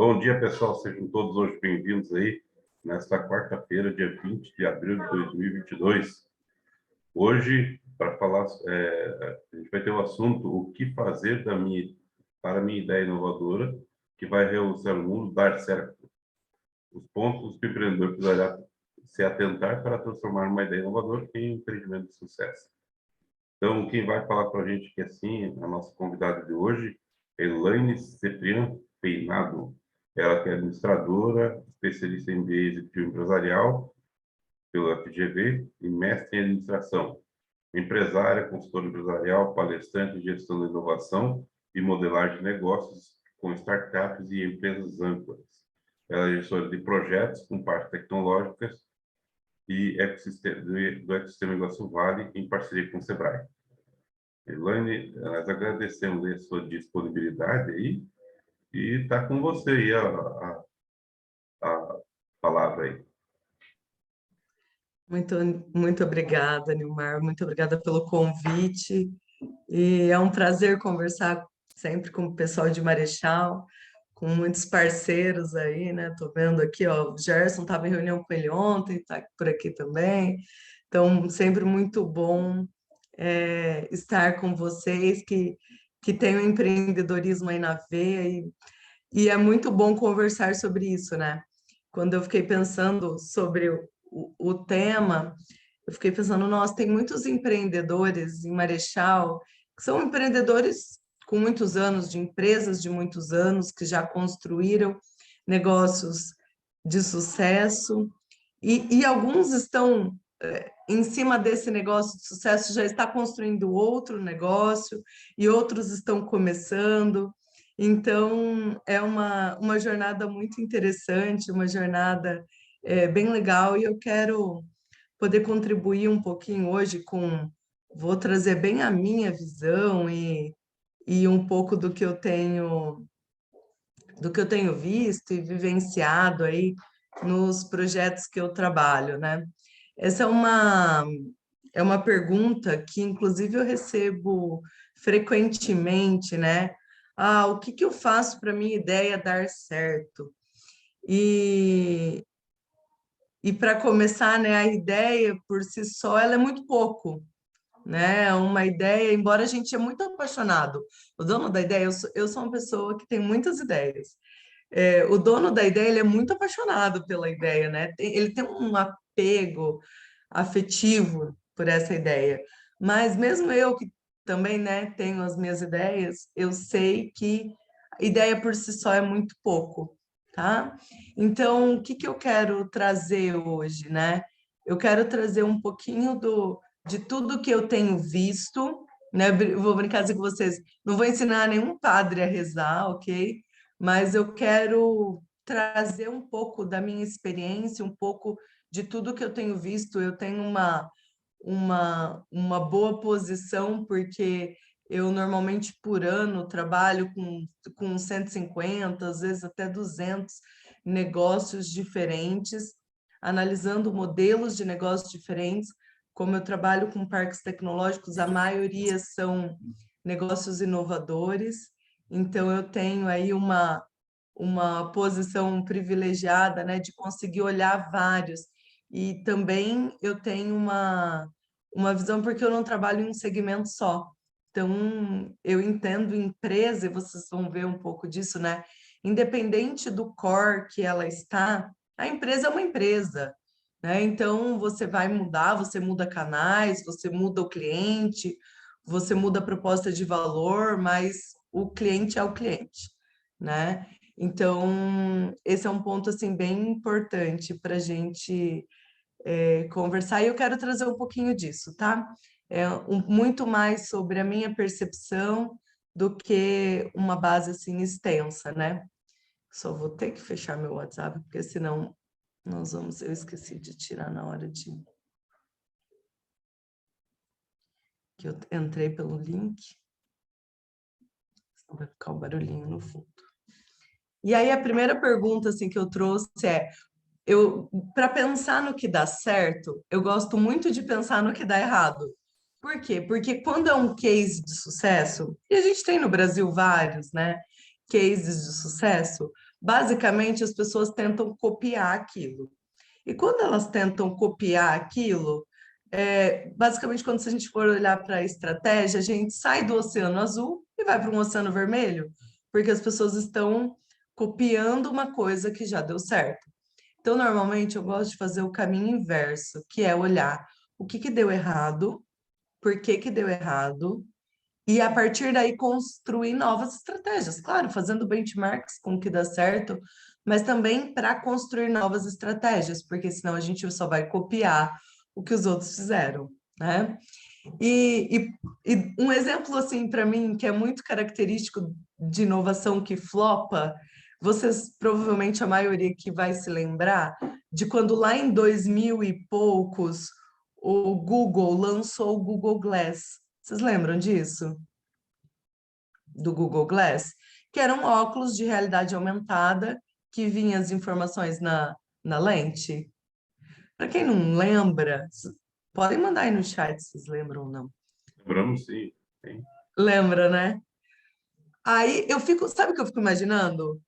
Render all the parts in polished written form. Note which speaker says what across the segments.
Speaker 1: Bom dia, pessoal. Sejam todos hoje bem-vindos aí, nesta quarta-feira, dia 20 de abril de 2022. Hoje, para falar, a gente vai ter o assunto o que fazer para a minha ideia inovadora, que vai revolucionar o mundo, dar certo. Os pontos que o empreendedor precisará se atentar para transformar uma ideia inovadora em um empreendimento de sucesso. Então, quem vai falar para a gente que assim, a nossa convidada de hoje, Elaine Ceprian Peinado. Ela que é administradora, especialista em MBA executivo empresarial pelo FGV e mestre em administração. Empresária, consultora empresarial, palestrante em gestão da inovação e modelagem de negócios com startups e empresas amplas. Ela é gestora de projetos com partes tecnológicas e do ecossistema Iguaçu Vale, em parceria com o Sebrae. Elaine, nós agradecemos a sua disponibilidade aí e está com você aí a palavra aí.
Speaker 2: Muito obrigada, Nilmar, muito obrigada pelo convite, e é um prazer conversar sempre com o pessoal de Marechal, com muitos parceiros aí, né? Tô vendo aqui, ó, o Gerson estava em reunião com ele ontem, está por aqui também, então sempre muito bom estar com vocês que têm o empreendedorismo aí na veia, e é muito bom conversar sobre isso, né? Quando eu fiquei pensando sobre o tema, eu fiquei pensando, nossa, tem muitos empreendedores em Marechal que são empreendedores com muitos anos, de empresas de muitos anos, que já construíram negócios de sucesso, e alguns estão em cima desse negócio de sucesso, já está construindo outro negócio, e outros estão começando. Então, é uma jornada muito interessante, uma jornada bem legal, e eu quero poder contribuir um pouquinho hoje vou trazer bem a minha visão e um pouco do que eu tenho visto e vivenciado aí nos projetos que eu trabalho, né? Essa é uma pergunta que, inclusive, eu recebo frequentemente, né? Ah, o que eu faço para minha ideia dar certo? E para começar, né, a ideia por si só, ela é muito pouco, né? Uma ideia, embora a gente é muito apaixonado. O dono da ideia, eu sou uma pessoa que tem muitas ideias. O dono da ideia, ele é muito apaixonado pela ideia, né? Ele tem um apego afetivo por essa ideia. Mas mesmo eu que também, né, tenho as minhas ideias, eu sei que a ideia por si só é muito pouco, tá? Então, o que eu quero trazer hoje, né? Eu quero trazer um pouquinho de tudo que eu tenho visto, né? Eu vou brincar assim com vocês, não vou ensinar nenhum padre a rezar, ok? Mas eu quero trazer um pouco da minha experiência, um pouco de tudo que eu tenho visto. Eu tenho uma boa posição, porque eu normalmente por ano trabalho com 150, às vezes até 200 negócios diferentes, analisando modelos de negócios diferentes. Como eu trabalho com parques tecnológicos, a maioria são negócios inovadores, então eu tenho aí uma posição privilegiada, né, de conseguir olhar vários. E também eu tenho uma visão, porque eu não trabalho em um segmento só. Então, eu entendo empresa, e vocês vão ver um pouco disso, né? Independente do core que ela está, a empresa é uma empresa, né? Então, você vai mudar, você muda canais, você muda o cliente, você muda a proposta de valor, mas o cliente é o cliente, né? Então, esse é um ponto assim bem importante para a gente conversar, e eu quero trazer um pouquinho disso, tá? Muito mais sobre a minha percepção do que uma base assim extensa, né? Só vou ter que fechar meu WhatsApp, porque senão eu esqueci de tirar na hora que eu entrei pelo link, senão vai ficar o barulhinho no fundo. E aí a primeira pergunta assim que eu trouxe é: para pensar no que dá certo, eu gosto muito de pensar no que dá errado. Por quê? Porque quando é um case de sucesso, e a gente tem no Brasil vários, né, cases de sucesso, basicamente as pessoas tentam copiar aquilo. E quando elas tentam copiar aquilo, basicamente quando a gente for olhar para a estratégia, a gente sai do oceano azul e vai para um oceano vermelho, porque as pessoas estão copiando uma coisa que já deu certo. Então, normalmente, eu gosto de fazer o caminho inverso, que é olhar o que deu errado, por que deu errado, e a partir daí construir novas estratégias. Claro, fazendo benchmarks com o que dá certo, mas também para construir novas estratégias, porque senão a gente só vai copiar o que os outros fizeram, né? E um exemplo, assim, para mim, que é muito característico de inovação que flopa, vocês, provavelmente a maioria que vai se lembrar, de quando lá em 2000 e poucos, o Google lançou o Google Glass. Vocês lembram disso? Do Google Glass? Que era um óculos de realidade aumentada que vinha as informações na lente. Para quem não lembra, podem mandar aí no chat se vocês lembram ou não.
Speaker 1: Lembramos, sim. Sim.
Speaker 2: Lembra, né? Aí eu fico, sabe o que eu fico imaginando?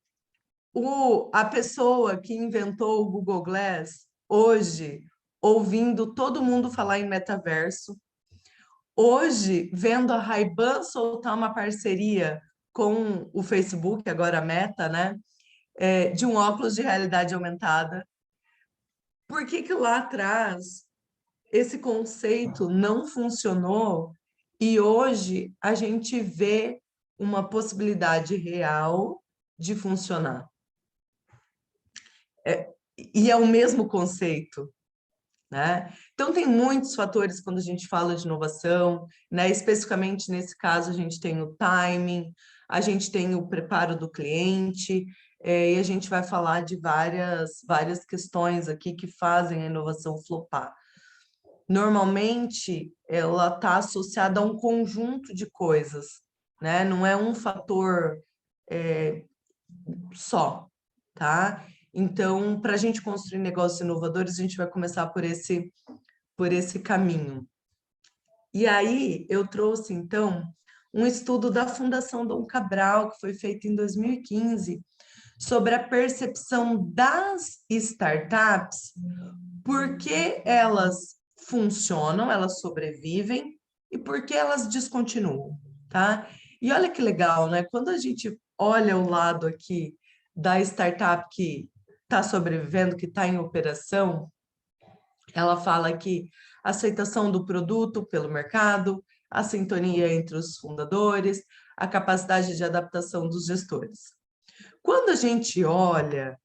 Speaker 2: A pessoa que inventou o Google Glass hoje, ouvindo todo mundo falar em metaverso, hoje vendo a Ray-Ban soltar uma parceria com o Facebook, agora a Meta, né? De um óculos de realidade aumentada. Por que que lá atrás esse conceito não funcionou e hoje a gente vê uma possibilidade real de funcionar? E é o mesmo conceito, né? Então, tem muitos fatores quando a gente fala de inovação, né? Especificamente nesse caso, a gente tem o timing, a gente tem o preparo do cliente, e a gente vai falar de várias questões aqui que fazem a inovação flopar. Normalmente, ela está associada a um conjunto de coisas, né? Não é um fator só, tá? Então, para a gente construir negócios inovadores, a gente vai começar por esse caminho. E aí, eu trouxe, então, um estudo da Fundação Dom Cabral, que foi feito em 2015, sobre a percepção das startups, por que elas funcionam, elas sobrevivem e por que elas descontinuam, tá? E olha que legal, né? Quando a gente olha o lado aqui da startup que está sobrevivendo, que está em operação, ela fala que a aceitação do produto pelo mercado, a sintonia entre os fundadores, a capacidade de adaptação dos gestores. Quando a gente olha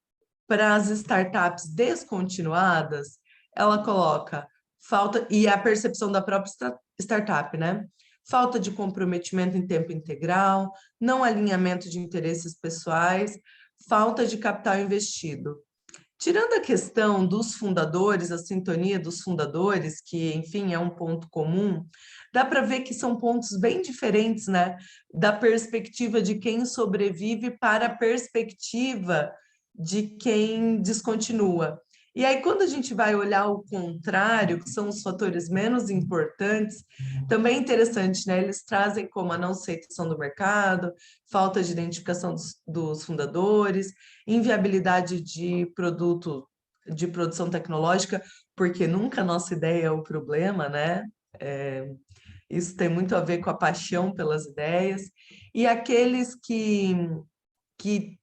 Speaker 2: para as startups descontinuadas, ela coloca falta, e a percepção da própria startup, né? Falta de comprometimento em tempo integral, não alinhamento de interesses pessoais, falta de capital investido. Tirando a questão dos fundadores, a sintonia dos fundadores, que, enfim, é um ponto comum, dá para ver que são pontos bem diferentes, né? Da perspectiva de quem sobrevive para a perspectiva de quem descontinua. E aí, quando a gente vai olhar o contrário, que são os fatores menos importantes, também é interessante, né? Eles trazem como a não aceitação do mercado, falta de identificação dos fundadores, inviabilidade de produto, de produção tecnológica, porque nunca a nossa ideia é o problema, né? Isso tem muito a ver com a paixão pelas ideias. E aqueles que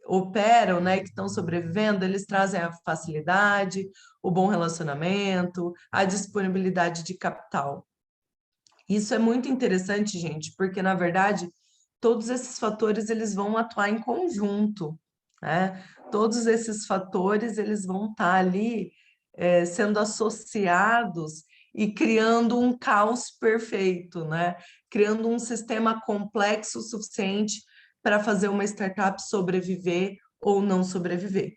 Speaker 2: operam, né, que estão sobrevivendo, eles trazem a facilidade, o bom relacionamento, a disponibilidade de capital. Isso é muito interessante, gente, porque, na verdade, todos esses fatores eles vão atuar em conjunto, né? Todos esses fatores eles vão estar ali sendo associados e criando um caos perfeito, né? Criando um sistema complexo o suficiente para fazer uma startup sobreviver ou não sobreviver.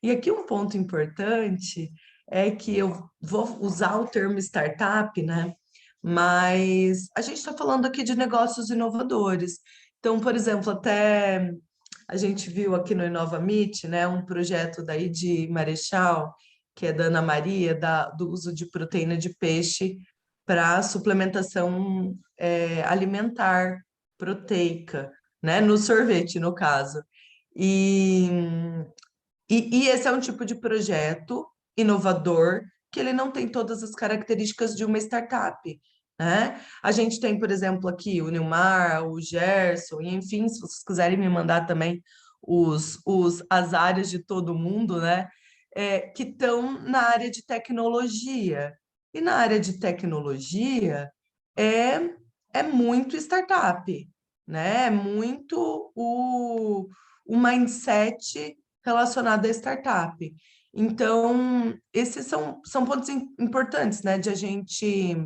Speaker 2: E aqui um ponto importante é que eu vou usar o termo startup, né? Mas a gente está falando aqui de negócios inovadores. Então, por exemplo, até a gente viu aqui no Inova Meet, né, um projeto daí de Marechal, que é da Ana Maria, do uso de proteína de peixe para suplementação alimentar proteica, né, no sorvete, no caso. E, e esse é um tipo de projeto inovador que ele não tem todas as características de uma startup, né? A gente tem, por exemplo, aqui o Nilmar, o Gerson, e enfim, se vocês quiserem me mandar também as áreas de todo mundo, né? Que estão na área de tecnologia. E na área de tecnologia é, é muito startup, né? É muito o mindset relacionado à startup. Então, esses são pontos importantes, né, de a gente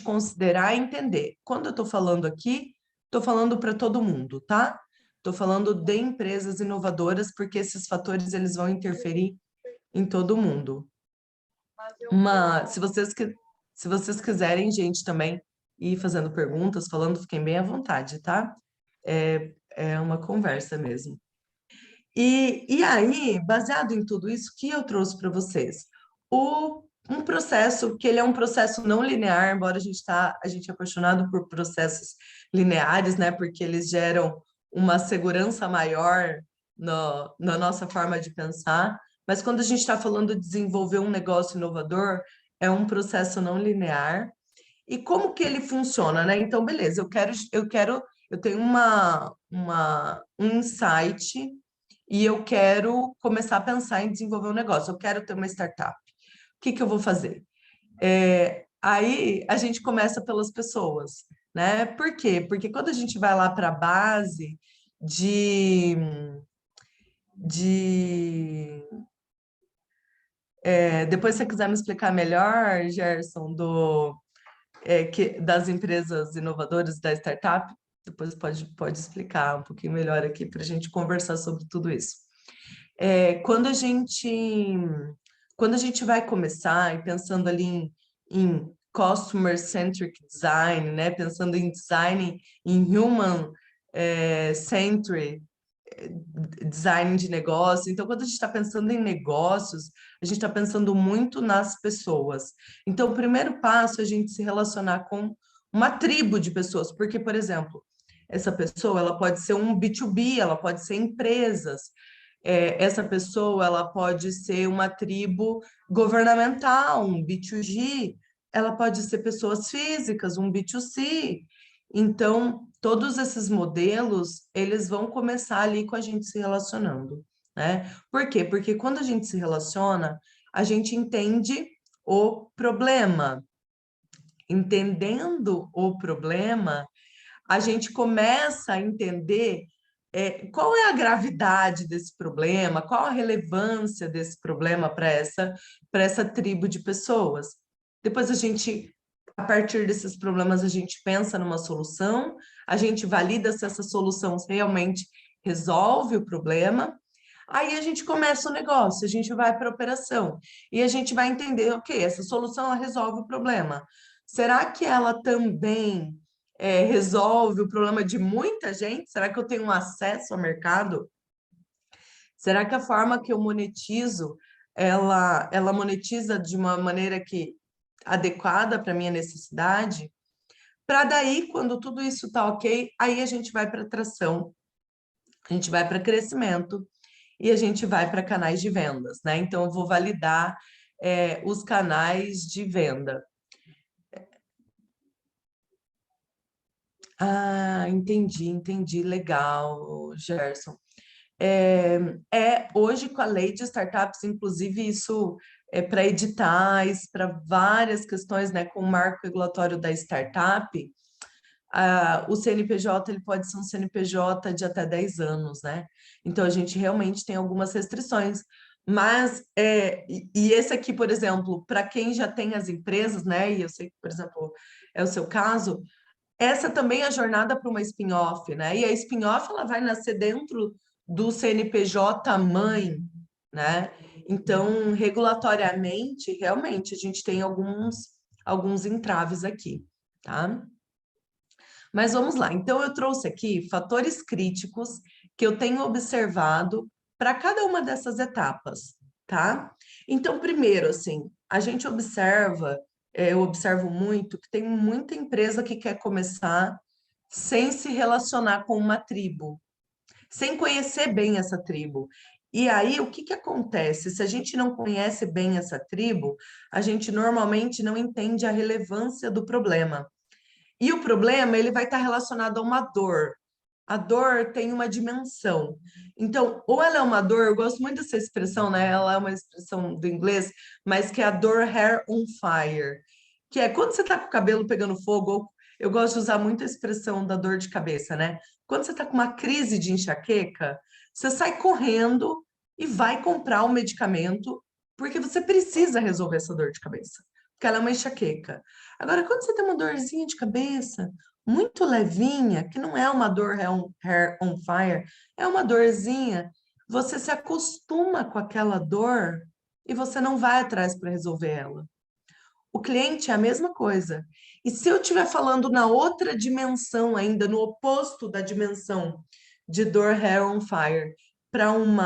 Speaker 2: considerar e entender. Quando eu estou falando aqui, estou falando para todo mundo, tá? Estou falando de empresas inovadoras, porque esses fatores eles vão interferir em todo mundo. Se vocês quiserem, gente, também ir fazendo perguntas, falando, fiquem bem à vontade, tá? É uma conversa mesmo. E aí, baseado em tudo isso, que eu trouxe para vocês? Um processo que ele é um processo não linear, embora a gente é apaixonado por processos lineares, né? Porque eles geram uma segurança maior na nossa forma de pensar. Mas quando a gente está falando de desenvolver um negócio inovador, é um processo não linear. E como que ele funciona, né? Então, beleza, eu tenho um insight e eu quero começar a pensar em desenvolver um negócio, eu quero ter uma startup. O que que eu vou fazer? Aí a gente começa pelas pessoas, né? Por quê? Porque quando a gente vai lá para a base de, de depois se você quiser me explicar melhor, Gerson, das empresas inovadoras da startup, depois pode explicar um pouquinho melhor aqui para a gente conversar sobre tudo isso. Quando a gente vai começar e pensando ali em customer-centric design, né? Pensando em design em human-centric design de negócio. Então, quando a gente está pensando em negócios, a gente está pensando muito nas pessoas. Então, o primeiro passo é a gente se relacionar com uma tribo de pessoas, porque, por exemplo, essa pessoa ela pode ser um B2B, ela pode ser empresas. Essa pessoa ela pode ser uma tribo governamental, um B2G, ela pode ser pessoas físicas, um B2C. Então, todos esses modelos, eles vão começar ali com a gente se relacionando, né? Por quê? Porque quando a gente se relaciona, a gente entende o problema. Entendendo o problema, a gente começa a entender qual é a gravidade desse problema, qual a relevância desse problema para essa tribo de pessoas. Depois a partir desses problemas, a gente pensa numa solução, a gente valida se essa solução realmente resolve o problema. Aí a gente começa o negócio, a gente vai para a operação e a gente vai entender, ok, essa solução ela resolve o problema. Será que ela também resolve o problema de muita gente? Será que eu tenho um acesso ao mercado? Será que a forma que eu monetizo, ela monetiza de uma maneira adequada para a minha necessidade? Para daí, quando tudo isso está ok, aí a gente vai para atração, a gente vai para crescimento e a gente vai para canais de vendas, né? Então, eu vou validar os canais de venda. Ah, entendi, legal, Gerson. Hoje com a lei de startups, inclusive isso é para editais, para várias questões, né, com o marco regulatório da startup, o CNPJ ele pode ser um CNPJ de até 10 anos, né? Então a gente realmente tem algumas restrições. Mas, e esse aqui, por exemplo, para quem já tem as empresas, né? E eu sei que, por exemplo, é o seu caso, essa também é a jornada para uma spin-off, né? E a spin-off ela vai nascer dentro do CNPJ mãe, né? Então, regulatoriamente, realmente, a gente tem alguns entraves aqui, tá? Mas vamos lá. Então, eu trouxe aqui fatores críticos que eu tenho observado para cada uma dessas etapas, tá? Então, primeiro, assim, a gente observa, eu observo muito que tem muita empresa que quer começar sem se relacionar com uma tribo. sem conhecer bem essa tribo. E aí, o que que acontece? Se a gente não conhece bem essa tribo, a gente normalmente não entende a relevância do problema. E o problema, ele vai estar relacionado a uma dor. A dor tem uma dimensão. Então, ou ela é uma dor, eu gosto muito dessa expressão, né? Ela é uma expressão do inglês, mas que é a dor hair on fire, que é quando você tá com o cabelo pegando fogo, ou eu gosto de usar muito a expressão da dor de cabeça, né? Quando você tá com uma crise de enxaqueca, você sai correndo e vai comprar um medicamento porque você precisa resolver essa dor de cabeça, porque ela é uma enxaqueca. Agora, quando você tem uma dorzinha de cabeça, muito levinha, que não é uma dor hair on fire, é uma dorzinha, você se acostuma com aquela dor e você não vai atrás para resolver ela. O cliente é a mesma coisa. E se eu estiver falando na outra dimensão ainda, no oposto da dimensão de dor hair on fire, para um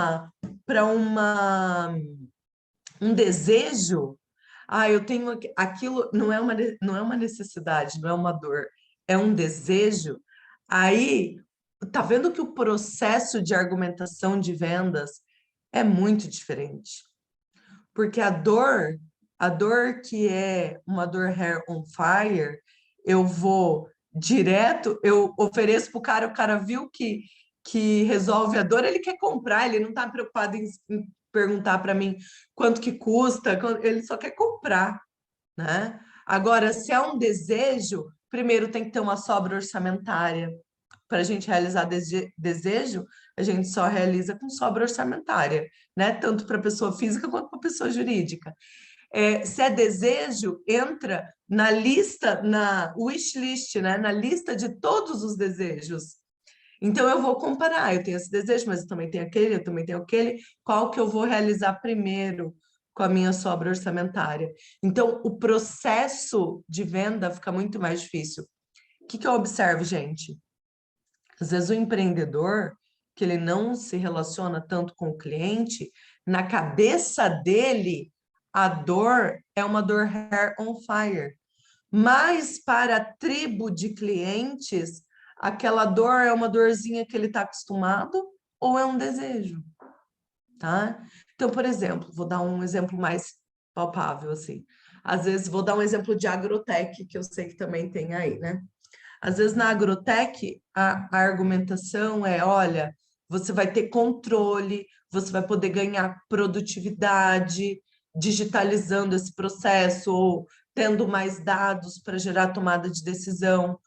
Speaker 2: desejo, eu tenho aquilo, não é uma necessidade, não é uma dor, é um desejo. Aí, tá vendo que o processo de argumentação de vendas é muito diferente. Porque a dor que é uma dor hair on fire, eu vou direto, eu ofereço para o cara viu que resolve a dor, ele quer comprar, ele não está preocupado em perguntar para mim quanto que custa, ele só quer comprar, né? Agora, se é um desejo, primeiro tem que ter uma sobra orçamentária. Para a gente realizar desejo, a gente só realiza com sobra orçamentária, né? Tanto para pessoa física quanto para pessoa jurídica. Se é desejo, entra na lista, na wish list, né? Na lista de todos os desejos. Então, eu vou comparar, eu tenho esse desejo, mas eu também tenho aquele, eu também tenho aquele, qual que eu vou realizar primeiro com a minha sobra orçamentária? Então, o processo de venda fica muito mais difícil. O que que eu observo, gente? Às vezes o empreendedor, que ele não se relaciona tanto com o cliente, na cabeça dele, a dor é uma dor hair on fire. Mas para a tribo de clientes, aquela dor é uma dorzinha que ele está acostumado ou é um desejo, tá? Então, por exemplo, vou dar um exemplo mais palpável, assim. Às vezes, vou dar um exemplo de agrotech, que eu sei que também tem aí, né? Às vezes, na agrotech, a argumentação é, olha, você vai ter controle, você vai poder ganhar produtividade, digitalizando esse processo, ou tendo mais dados para gerar tomada de decisão.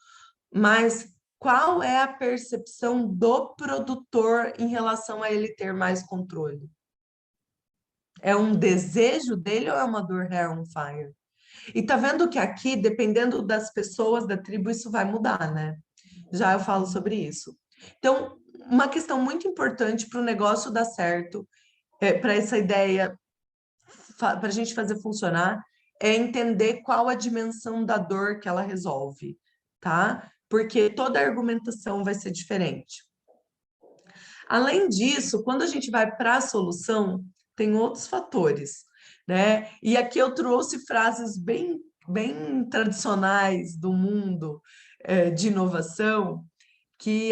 Speaker 2: Mas qual é a percepção do produtor em relação a ele ter mais controle? É um desejo dele ou é uma dor hair on fire? E tá vendo que aqui, dependendo das pessoas da tribo, isso vai mudar, né? Já eu falo sobre isso. Então, uma questão muito importante para o negócio dar certo, para essa ideia, para a gente fazer funcionar, é entender qual a dimensão da dor que ela resolve, tá? Porque toda argumentação vai ser diferente. Além disso, quando a gente vai para a solução, tem outros fatores, né? E aqui eu trouxe frases bem tradicionais do mundo de inovação que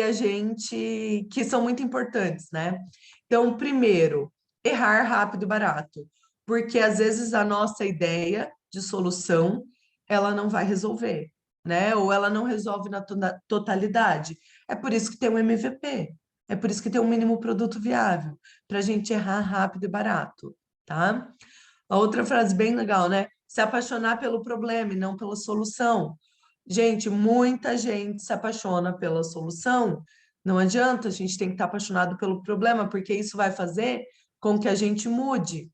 Speaker 2: são muito importantes, né? Então, primeiro, errar rápido e barato, porque às vezes a nossa ideia de solução ela não vai resolver, né? Ou ela não resolve na totalidade. É por isso que tem um MVP. É por isso que tem um mínimo produto viável, para a gente errar rápido e barato, tá? A outra frase bem legal, né? Se apaixonar pelo problema e não pela solução. Gente, muita gente se apaixona pela solução. Não adianta, a gente tem que estar apaixonado pelo problema, porque isso vai fazer com que a gente mude.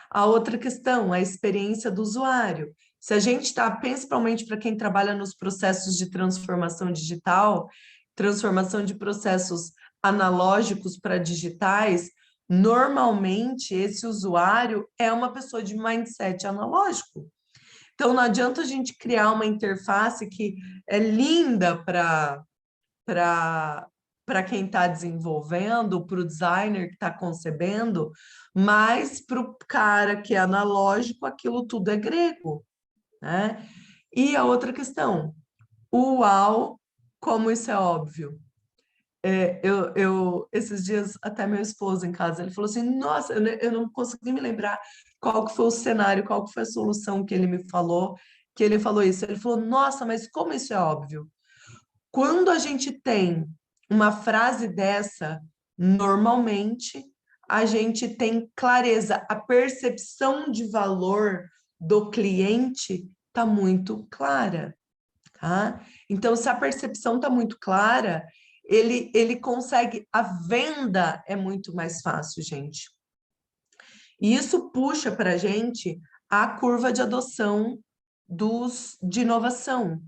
Speaker 2: A outra questão, a experiência do usuário. Se a gente está, principalmente para quem trabalha nos processos de transformação digital, transformação de processos analógicos para digitais, normalmente esse usuário é uma pessoa de mindset analógico. Então, não adianta a gente criar uma interface que é linda para quem está desenvolvendo, para o designer que está concebendo, mas para o cara que é analógico, aquilo tudo é grego, né? E a outra questão, uau, como isso é óbvio. Esses dias, até meu esposo em casa, ele falou assim, nossa, eu não consegui me lembrar qual que foi o cenário, qual que foi a solução que ele me falou, que ele falou isso. Ele falou, nossa, mas como isso é óbvio? Quando a gente tem uma frase dessa, normalmente a gente tem clareza, a percepção de valor do cliente está muito clara, tá? Então, se a percepção está muito clara, ele consegue, a venda é muito mais fácil, gente. E isso puxa para a gente a curva de adoção de inovação,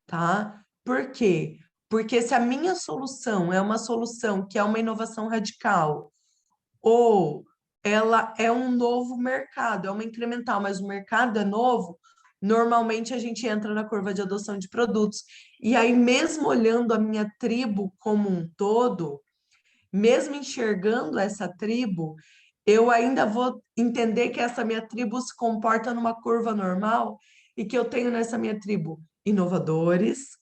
Speaker 2: tá? Por quê? Porque se a minha solução é uma solução que é uma inovação radical, ou ela é um novo mercado, é uma incremental, mas o mercado é novo, normalmente a gente entra na curva de adoção de produtos. E aí, mesmo olhando a minha tribo como um todo, mesmo enxergando essa tribo, eu ainda vou entender que essa minha tribo se comporta numa curva normal e que eu tenho nessa minha tribo inovadores,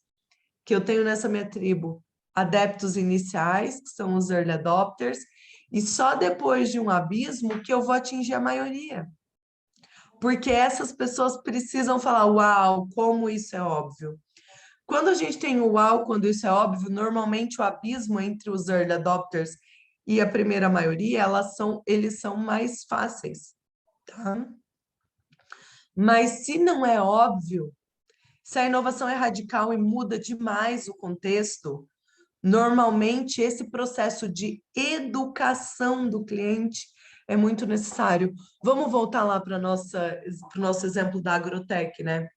Speaker 2: que eu tenho nessa minha tribo adeptos iniciais, que são os early adopters, e só depois de um abismo que eu vou atingir a maioria. Porque essas pessoas precisam falar, uau, como isso é óbvio. Quando a gente tem o uau, quando isso é óbvio, normalmente o abismo entre os early adopters e a primeira maioria, eles são mais fáceis, tá? Mas se não é óbvio, se a inovação é radical e muda demais o contexto, normalmente esse processo de educação do cliente é muito necessário. Vamos voltar lá para o nosso exemplo da Agrotech, né?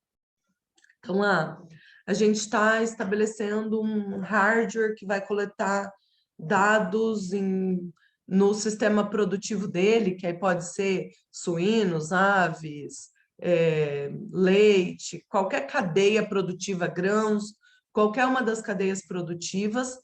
Speaker 2: Então, lá, a gente está estabelecendo um hardware que vai coletar dados no sistema produtivo dele, que aí pode ser suínos, aves, leite, qualquer cadeia produtiva, grãos, qualquer uma das cadeias produtivas,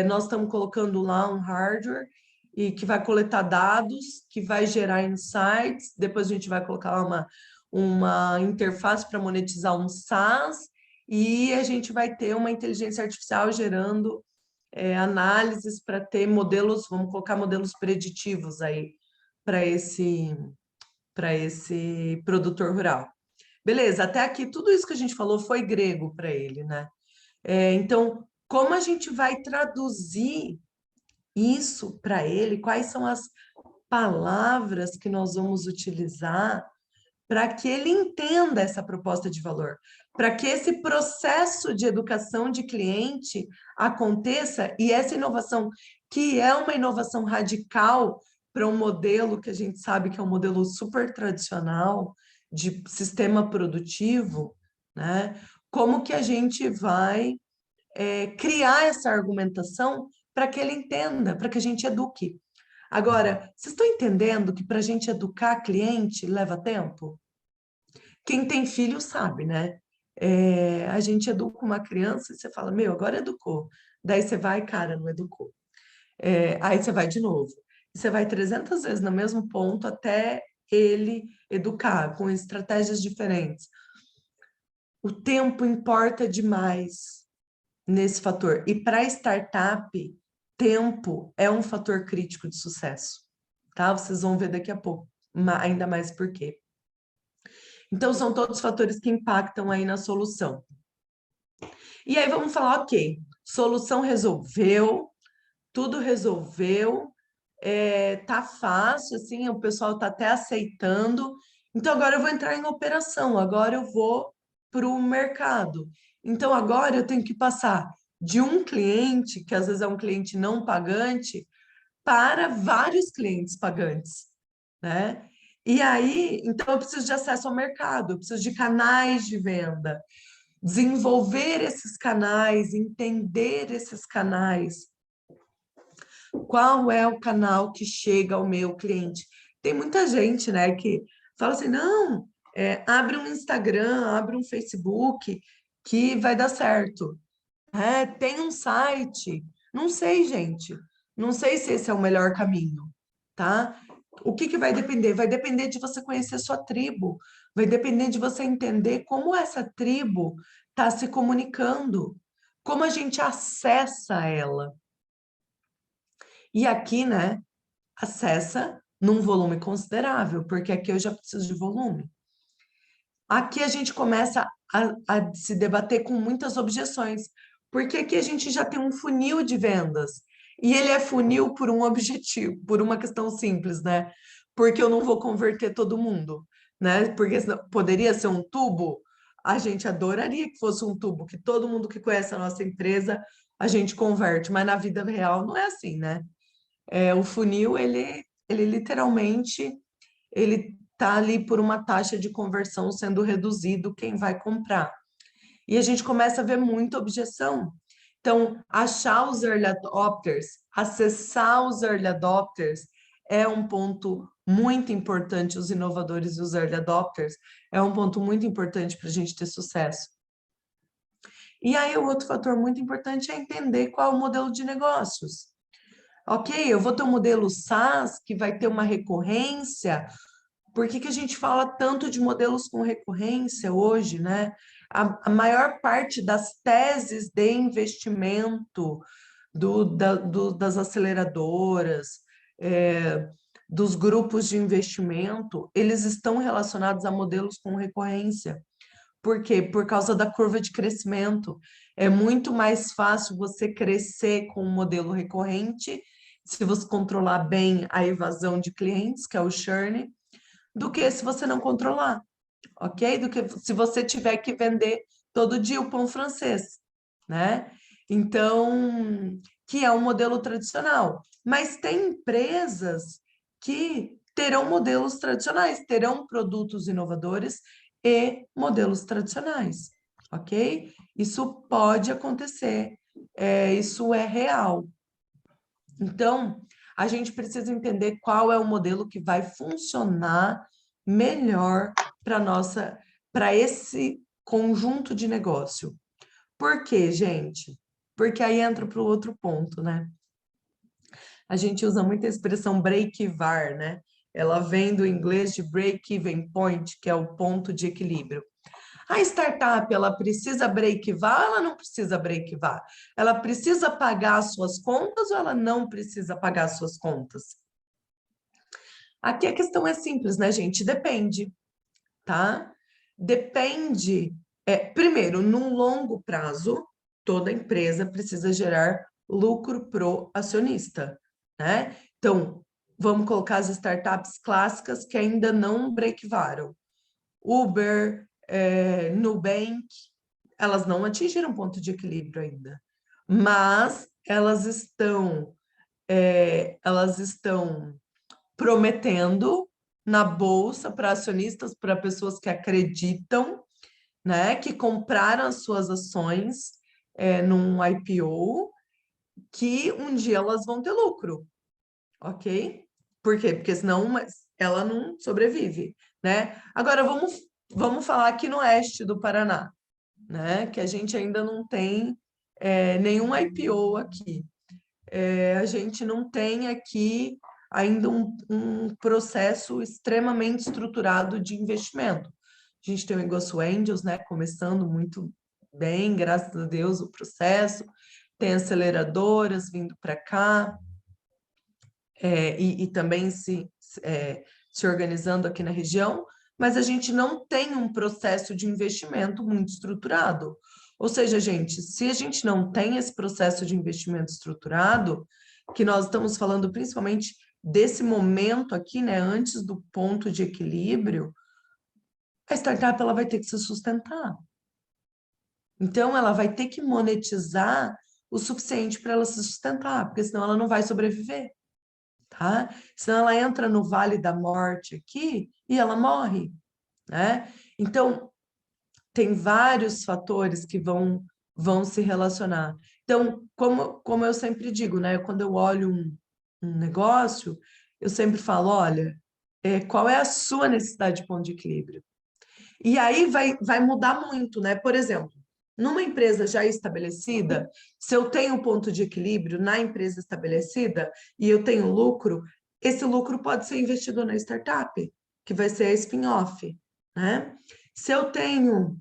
Speaker 2: nós estamos colocando lá um hardware e que vai coletar dados, que vai gerar insights, depois a gente vai colocar uma interface para monetizar um SaaS, e a gente vai ter uma inteligência artificial gerando análises para ter modelos, vamos colocar modelos preditivos aí para esse produtor rural. Beleza, até aqui tudo isso que a gente falou foi grego para ele, né? Então, como a gente vai traduzir isso para ele? Quais são as palavras que nós vamos utilizar para que ele entenda essa proposta de valor, para que esse processo de educação de cliente aconteça e essa inovação, que é uma inovação radical para um modelo que a gente sabe que é um modelo super tradicional de sistema produtivo, né? Como que a gente vai criar essa argumentação para que ele entenda, para que a gente eduque. Agora, vocês estão entendendo que para a gente educar cliente leva tempo? Quem tem filho sabe, né? A gente educa uma criança e você fala, meu, agora educou. Daí você vai, cara, não educou. Aí você vai de novo. E você vai 300 vezes no mesmo ponto até ele educar, com estratégias diferentes. O tempo importa demais nesse fator. E para startup, tempo é um fator crítico de sucesso, tá? Vocês vão ver daqui a pouco, ainda mais por quê. Então, são todos fatores que impactam aí na solução. E aí vamos falar, ok, solução resolveu, tudo resolveu, tá fácil, assim, o pessoal tá até aceitando. Então, agora eu vou entrar em operação, agora eu vou para o mercado. Então, agora eu tenho que passar de um cliente, que às vezes é um cliente não pagante, para vários clientes pagantes, né? E aí, então eu preciso de acesso ao mercado, eu preciso de canais de venda, desenvolver esses canais, entender esses canais. Qual é o canal que chega ao meu cliente? Tem muita gente, né, que fala assim, não, abre um Instagram, abre um Facebook, que vai dar certo. Tem um site. Não sei, gente. Não sei se esse é o melhor caminho, tá? O que que vai depender? Vai depender de você conhecer sua tribo. Vai depender de você entender como essa tribo está se comunicando, como a gente acessa ela. E aqui, né, acessa num volume considerável, porque aqui eu já preciso de volume. Aqui a gente começa a se debater com muitas objeções, porque aqui a gente já tem um funil de vendas, e ele é funil por um objetivo, por uma questão simples, né? Porque eu não vou converter todo mundo, né? Porque senão, poderia ser um tubo, a gente adoraria que fosse um tubo, que todo mundo que conhece a nossa empresa, a gente converte, mas na vida real não é assim, né? O funil, ele literalmente, ele está ali por uma taxa de conversão sendo reduzido quem vai comprar. E a gente começa a ver muita objeção. Então, achar os early adopters, acessar os early adopters é um ponto muito importante, os inovadores e os early adopters, é um ponto muito importante para a gente ter sucesso. E aí, o outro fator muito importante é entender qual é o modelo de negócios. Ok, eu vou ter um modelo SaaS que vai ter uma recorrência. Por que que a gente fala tanto de modelos com recorrência hoje, né? A maior parte das teses de investimento das aceleradoras, dos grupos de investimento, eles estão relacionados a modelos com recorrência. Por quê? Por causa da curva de crescimento. É muito mais fácil você crescer com um modelo recorrente, se você controlar bem a evasão de clientes, que é o churn, do que se você não controlar, ok? Do que se você tiver que vender todo dia o pão francês, né? Então, que é um modelo tradicional. Mas tem empresas que terão modelos tradicionais, terão produtos inovadores e modelos tradicionais, ok? Isso pode acontecer, isso é real. Então, a gente precisa entender qual é o modelo que vai funcionar melhor para esse conjunto de negócio. Por quê, gente? Porque aí entra para o outro ponto, né? A gente usa muito a expressão break-var, né? Ela vem do inglês de break-even point, que é o ponto de equilíbrio. A startup, ela precisa break-var ou ela não precisa break-var? Ela precisa pagar as suas contas ou ela não precisa pagar as suas contas? Aqui a questão é simples, né, gente? Depende, tá? Depende. Primeiro, num longo prazo, toda empresa precisa gerar lucro pro acionista, né? Então, vamos colocar as startups clássicas que ainda não break-varam. Uber, Nubank, elas não atingiram ponto de equilíbrio ainda, mas elas estão prometendo na bolsa para acionistas, para pessoas que acreditam, né, que compraram as suas ações num IPO, que um dia elas vão ter lucro, ok? Por quê? Porque senão ela não sobrevive, né? Agora vamos falar aqui no oeste do Paraná, né? Que a gente ainda não tem nenhum IPO aqui. A gente não tem aqui ainda um processo extremamente estruturado de investimento. A gente tem o Negócio Angels, né? Começando muito bem, graças a Deus, o processo. Tem aceleradoras vindo para cá, e também se organizando aqui na região, mas a gente não tem um processo de investimento muito estruturado. Ou seja, gente, se a gente não tem esse processo de investimento estruturado, que nós estamos falando principalmente desse momento aqui, né, antes do ponto de equilíbrio, a startup ela vai ter que se sustentar. Então, ela vai ter que monetizar o suficiente para ela se sustentar, porque senão ela não vai sobreviver. Tá? Senão ela entra no vale da morte aqui e ela morre, né? Então, tem vários fatores que vão se relacionar. Então, como eu sempre digo, né? Quando eu olho um negócio, eu sempre falo, olha, qual é a sua necessidade de ponto de equilíbrio? E aí vai mudar muito, né? Por exemplo, numa empresa já estabelecida, se eu tenho um ponto de equilíbrio na empresa estabelecida e eu tenho lucro, esse lucro pode ser investido na startup, que vai ser a spin-off, né? Se eu tenho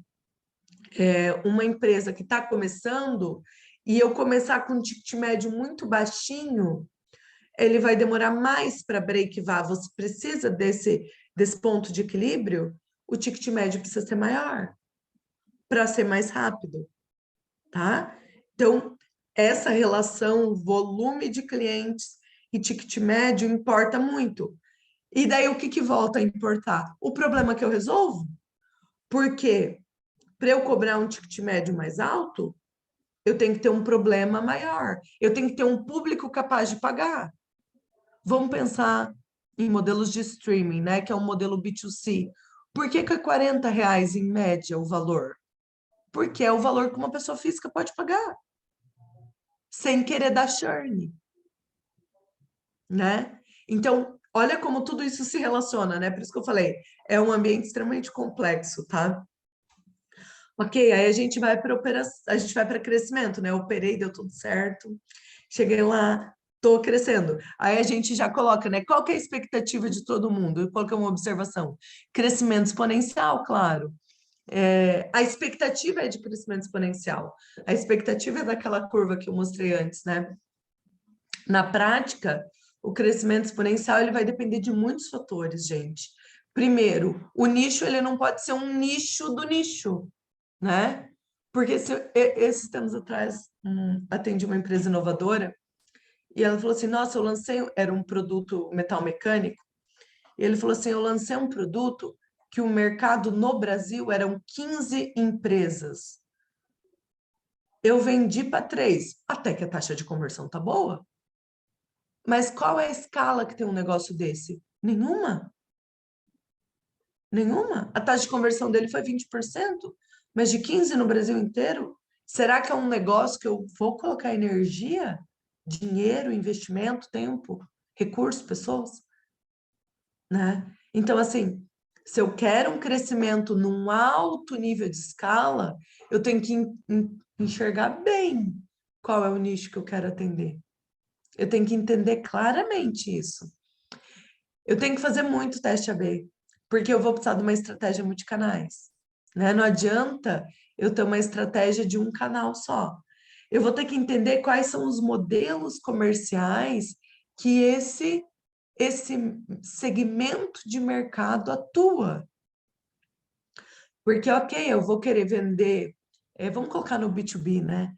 Speaker 2: uma empresa que está começando e eu começar com um ticket médio muito baixinho, ele vai demorar mais para break-even. Você precisa desse ponto de equilíbrio, o ticket médio precisa ser maior para ser mais rápido, tá? Então, essa relação volume de clientes e ticket médio importa muito. E daí, o que volta a importar? O problema que eu resolvo. Porque para eu cobrar um ticket médio mais alto, eu tenho que ter um problema maior. Eu tenho que ter um público capaz de pagar. Vamos pensar em modelos de streaming, né? Que é um modelo B2C. Por que é R$ 40 em média o valor? Porque é o valor que uma pessoa física pode pagar, sem querer dar churn, né? Então, olha como tudo isso se relaciona, né? Por isso que eu falei, é um ambiente extremamente complexo, tá? Ok, aí a gente vai para a gente vai para crescimento, né? Eu operei, deu tudo certo. Cheguei lá, estou crescendo. Aí a gente já coloca, né? Qual que é a expectativa de todo mundo? Eu coloquei uma observação. Crescimento exponencial, claro. A expectativa é de crescimento exponencial. A expectativa é daquela curva que eu mostrei antes, né? Na prática, o crescimento exponencial ele vai depender de muitos fatores, gente. Primeiro, o nicho ele não pode ser um nicho do nicho, né? Porque esses tempos atrás atendi uma empresa inovadora e ela falou assim: Nossa, eu lancei, era um produto metal mecânico, e ele falou assim: Eu lancei um produto que o mercado no Brasil eram 15 empresas. Eu vendi para 3, até que a taxa de conversão tá boa. Mas qual é a escala que tem um negócio desse? Nenhuma. Nenhuma. A taxa de conversão dele foi 20%, mas de 15 no Brasil inteiro? Será que é um negócio que eu vou colocar energia, dinheiro, investimento, tempo, recursos, pessoas, né? Então, assim, se eu quero um crescimento num alto nível de escala, eu tenho que enxergar bem qual é o nicho que eu quero atender. Eu tenho que entender claramente isso. Eu tenho que fazer muito teste A/B, porque eu vou precisar de uma estratégia multicanais, né? Não adianta eu ter uma estratégia de um canal só. Eu vou ter que entender quais são os modelos comerciais que esse segmento de mercado atua. Porque, ok, eu vou querer vender, vamos colocar no B2B, né?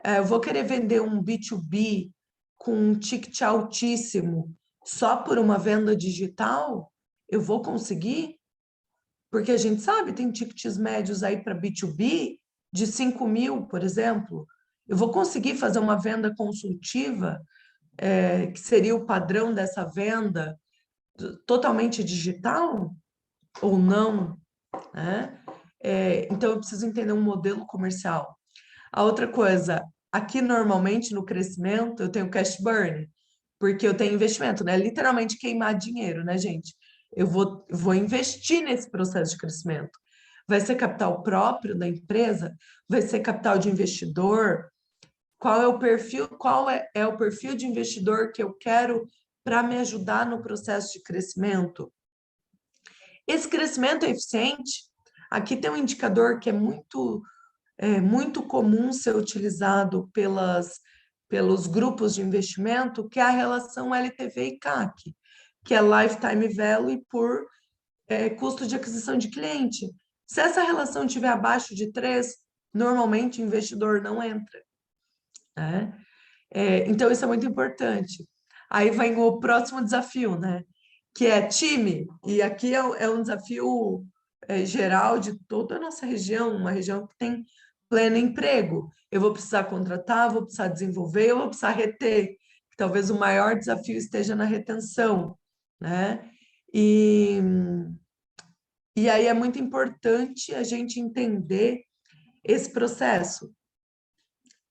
Speaker 2: Eu vou querer vender um B2B com um ticket altíssimo só por uma venda digital? Eu vou conseguir? Porque a gente sabe, tem tickets médios aí para B2B de 5 mil, por exemplo. Eu vou conseguir fazer uma venda consultiva, que seria o padrão dessa venda, totalmente digital ou não, né? Então, eu preciso entender um modelo comercial. A outra coisa, aqui normalmente no crescimento eu tenho cash burn, porque eu tenho investimento, né? Literalmente queimar dinheiro, né, gente? Eu vou investir nesse processo de crescimento. Vai ser capital próprio da empresa? Vai ser capital de investidor? Qual é o perfil? Qual é o perfil de investidor que eu quero para me ajudar no processo de crescimento? Esse crescimento é eficiente? Aqui tem um indicador que é muito comum ser utilizado pelos grupos de investimento, que é a relação LTV e CAC, que é Lifetime Value por custo de aquisição de cliente. Se essa relação estiver abaixo de 3, normalmente o investidor não entra, né? Então, isso é muito importante. Aí vem o próximo desafio, né? Que é time, e aqui é um desafio geral de toda a nossa região, uma região que tem pleno emprego. Eu vou precisar contratar, vou precisar desenvolver, eu vou precisar reter. Talvez o maior desafio esteja na retenção, né? E aí é muito importante a gente entender esse processo.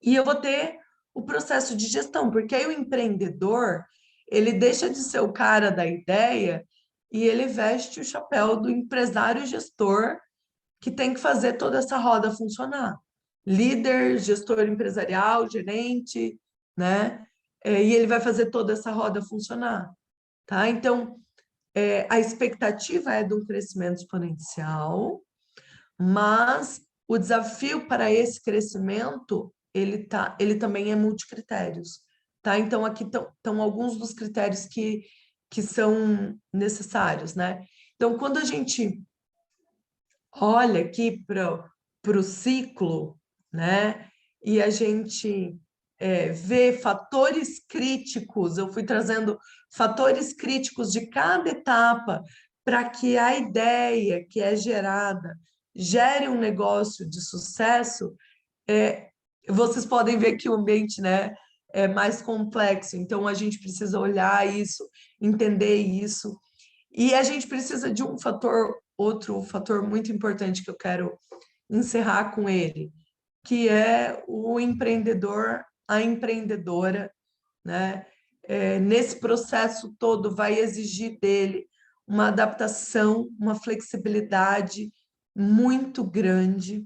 Speaker 2: E eu vou ter o processo de gestão, porque aí o empreendedor, ele deixa de ser o cara da ideia e ele veste o chapéu do empresário gestor que tem que fazer toda essa roda funcionar. Líder, gestor empresarial, gerente, né? E ele vai fazer toda essa roda funcionar, tá? Então, a expectativa é de um crescimento exponencial, mas o desafio para esse crescimento, ele também é multicritérios. tá? Então, aqui estão alguns dos critérios que são necessários, né? Então, quando a gente olha aqui para o ciclo, né? E a gente vê fatores críticos, eu fui trazendo fatores críticos de cada etapa para que a ideia que é gerada gere um negócio de sucesso. Vocês podem ver que o ambiente, né, é mais complexo, então a gente precisa olhar isso, entender isso, e a gente precisa de um fator, outro fator muito importante que eu quero encerrar com ele, que é o empreendedor, a empreendedora, né? Nesse processo todo vai exigir dele uma adaptação, uma flexibilidade muito grande,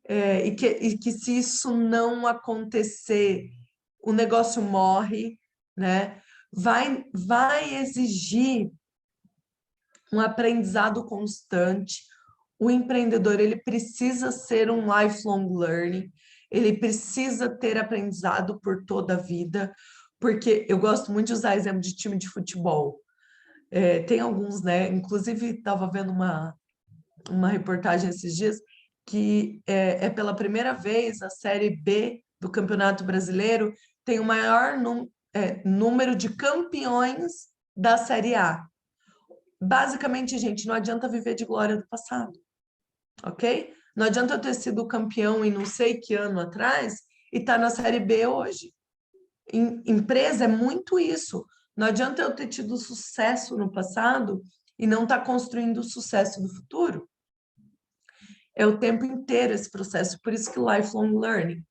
Speaker 2: e que se isso não acontecer, o negócio morre, né? Vai exigir um aprendizado constante. O empreendedor, ele precisa ser um lifelong learning, ele precisa ter aprendizado por toda a vida, porque eu gosto muito de usar exemplo de time de futebol. Tem alguns, né? Inclusive, estava vendo uma reportagem esses dias que é pela primeira vez a Série B do Campeonato Brasileiro tem o maior número de campeões da Série A. Basicamente, gente, não adianta viver de glória do passado, ok? Não adianta eu ter sido campeão em não sei que ano atrás e estar na Série B hoje. Empresa é muito isso. Não adianta eu ter tido sucesso no passado e não estar construindo o sucesso do futuro. É o tempo inteiro esse processo, por isso que lifelong learning.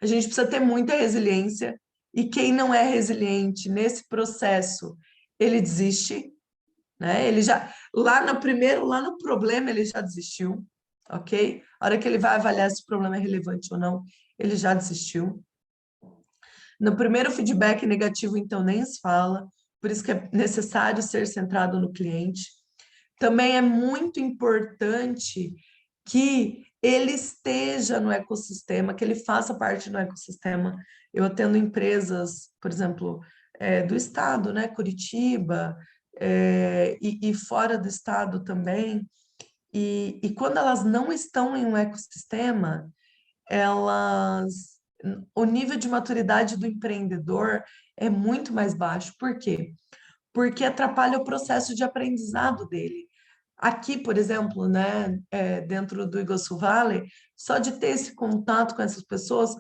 Speaker 2: A gente precisa ter muita resiliência, e quem não é resiliente nesse processo, ele desiste, né? Ele já, lá no problema, ele já desistiu, ok? A hora que ele vai avaliar se o problema é relevante ou não, ele já desistiu. No primeiro feedback negativo, então, nem se fala, por isso que é necessário ser centrado no cliente. Também é muito importante que ele esteja no ecossistema, que ele faça parte do ecossistema. Eu atendo empresas, por exemplo, do estado, né, Curitiba, e fora do estado também, e quando elas não estão em um ecossistema, o nível de maturidade do empreendedor é muito mais baixo. Por quê? Porque atrapalha o processo de aprendizado dele. Aqui, por exemplo, né, dentro do Iguaçu Valley, só de ter esse contato com essas pessoas,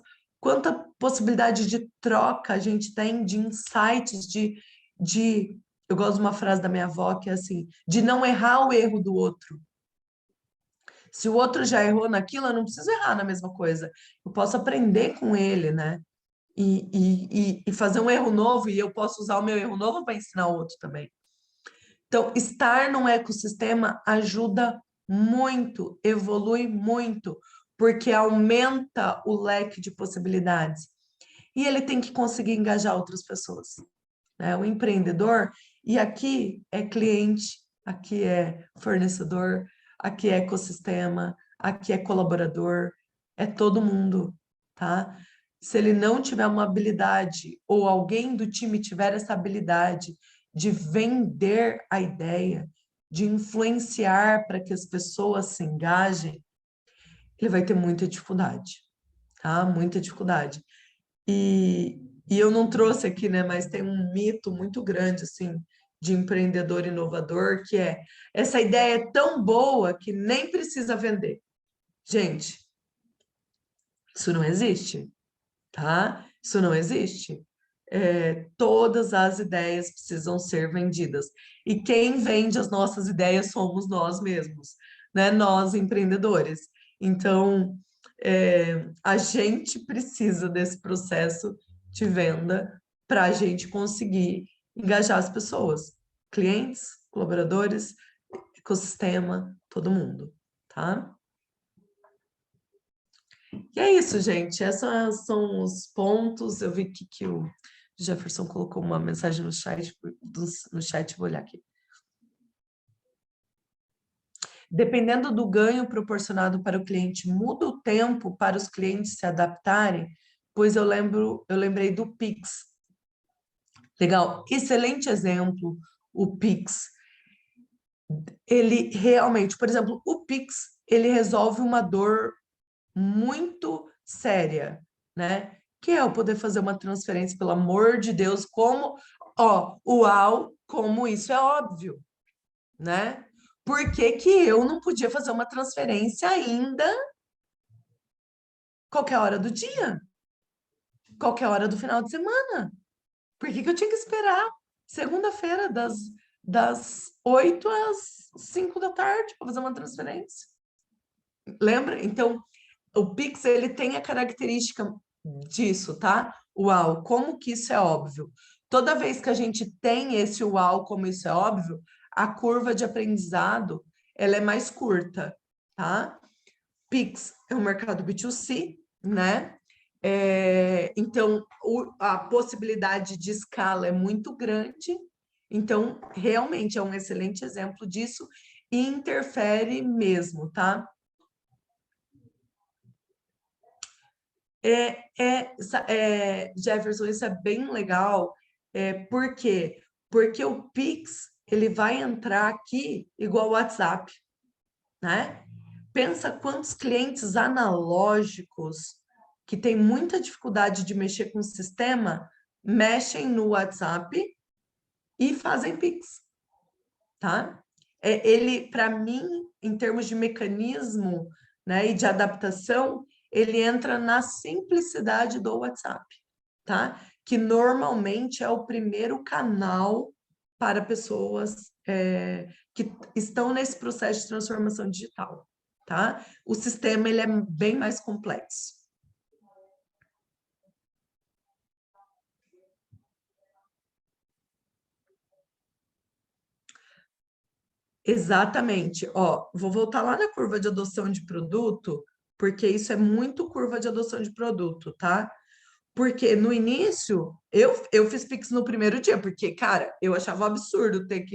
Speaker 2: quanta possibilidade de troca a gente tem, de insights, eu gosto de uma frase da minha avó que é assim, de não errar o erro do outro. Se o outro já errou naquilo, eu não preciso errar na mesma coisa. Eu posso aprender com ele, né? E fazer um erro novo, e eu posso usar o meu erro novo para ensinar o outro também. Então, estar num ecossistema ajuda muito, evolui muito, porque aumenta o leque de possibilidades. E ele tem que conseguir engajar outras pessoas, né? O empreendedor, e aqui é cliente, aqui é fornecedor, aqui é ecossistema, aqui é colaborador, é todo mundo, tá? Se ele não tiver uma habilidade, ou alguém do time tiver essa habilidade de vender a ideia, de influenciar para que as pessoas se engajem, ele vai ter muita dificuldade, tá? Muita dificuldade. E eu não trouxe aqui, né? Mas tem um mito muito grande, assim, de empreendedor inovador, que é essa ideia é tão boa que nem precisa vender. Gente, isso não existe, tá? Isso não existe. Todas as ideias precisam ser vendidas. E quem vende as nossas ideias somos nós mesmos, né? Nós, empreendedores. Então, a gente precisa desse processo de venda para a gente conseguir engajar as pessoas, clientes, colaboradores, ecossistema, todo mundo, tá? E é isso, gente. Esses são os pontos. Eu vi que o Jefferson colocou uma mensagem no chat, vou olhar aqui. Dependendo do ganho proporcionado para o cliente, muda o tempo para os clientes se adaptarem, pois eu lembrei do Pix. Legal, excelente exemplo, o Pix. Ele realmente, por exemplo, o Pix, ele resolve uma dor muito séria, né? Que é eu poder fazer uma transferência, pelo amor de Deus, uau, como isso é óbvio, né? Por que que eu não podia fazer uma transferência ainda qualquer hora do dia, qualquer hora do final de semana? Por que que eu tinha que esperar segunda-feira, das 8 às 5 da tarde, para fazer uma transferência? Lembra? Então, o Pix, ele tem a característica disso, tá? Uau, como que isso é óbvio? Toda vez que a gente tem esse uau, como isso é óbvio, a curva de aprendizado, ela é mais curta, tá? Pix é um mercado B2C, né? Então, a possibilidade de escala é muito grande. Então, realmente é um excelente exemplo disso e interfere mesmo, tá? Jefferson, isso é bem legal. Por quê? Porque o Pix, ele vai entrar aqui igual o WhatsApp, né? Pensa quantos clientes analógicos que têm muita dificuldade de mexer com o sistema, mexem no WhatsApp e fazem Pix, tá? Ele, para mim, em termos de mecanismo, né, e de adaptação, ele entra na simplicidade do WhatsApp, tá? Que normalmente é o primeiro canal para pessoas que estão nesse processo de transformação digital, tá? O sistema ele é bem mais complexo. Exatamente. Ó, vou voltar lá na curva de adoção de produto, porque isso é muito curva de adoção de produto, tá? Porque no início, eu fiz Pix no primeiro dia, porque, cara, eu achava um absurdo ter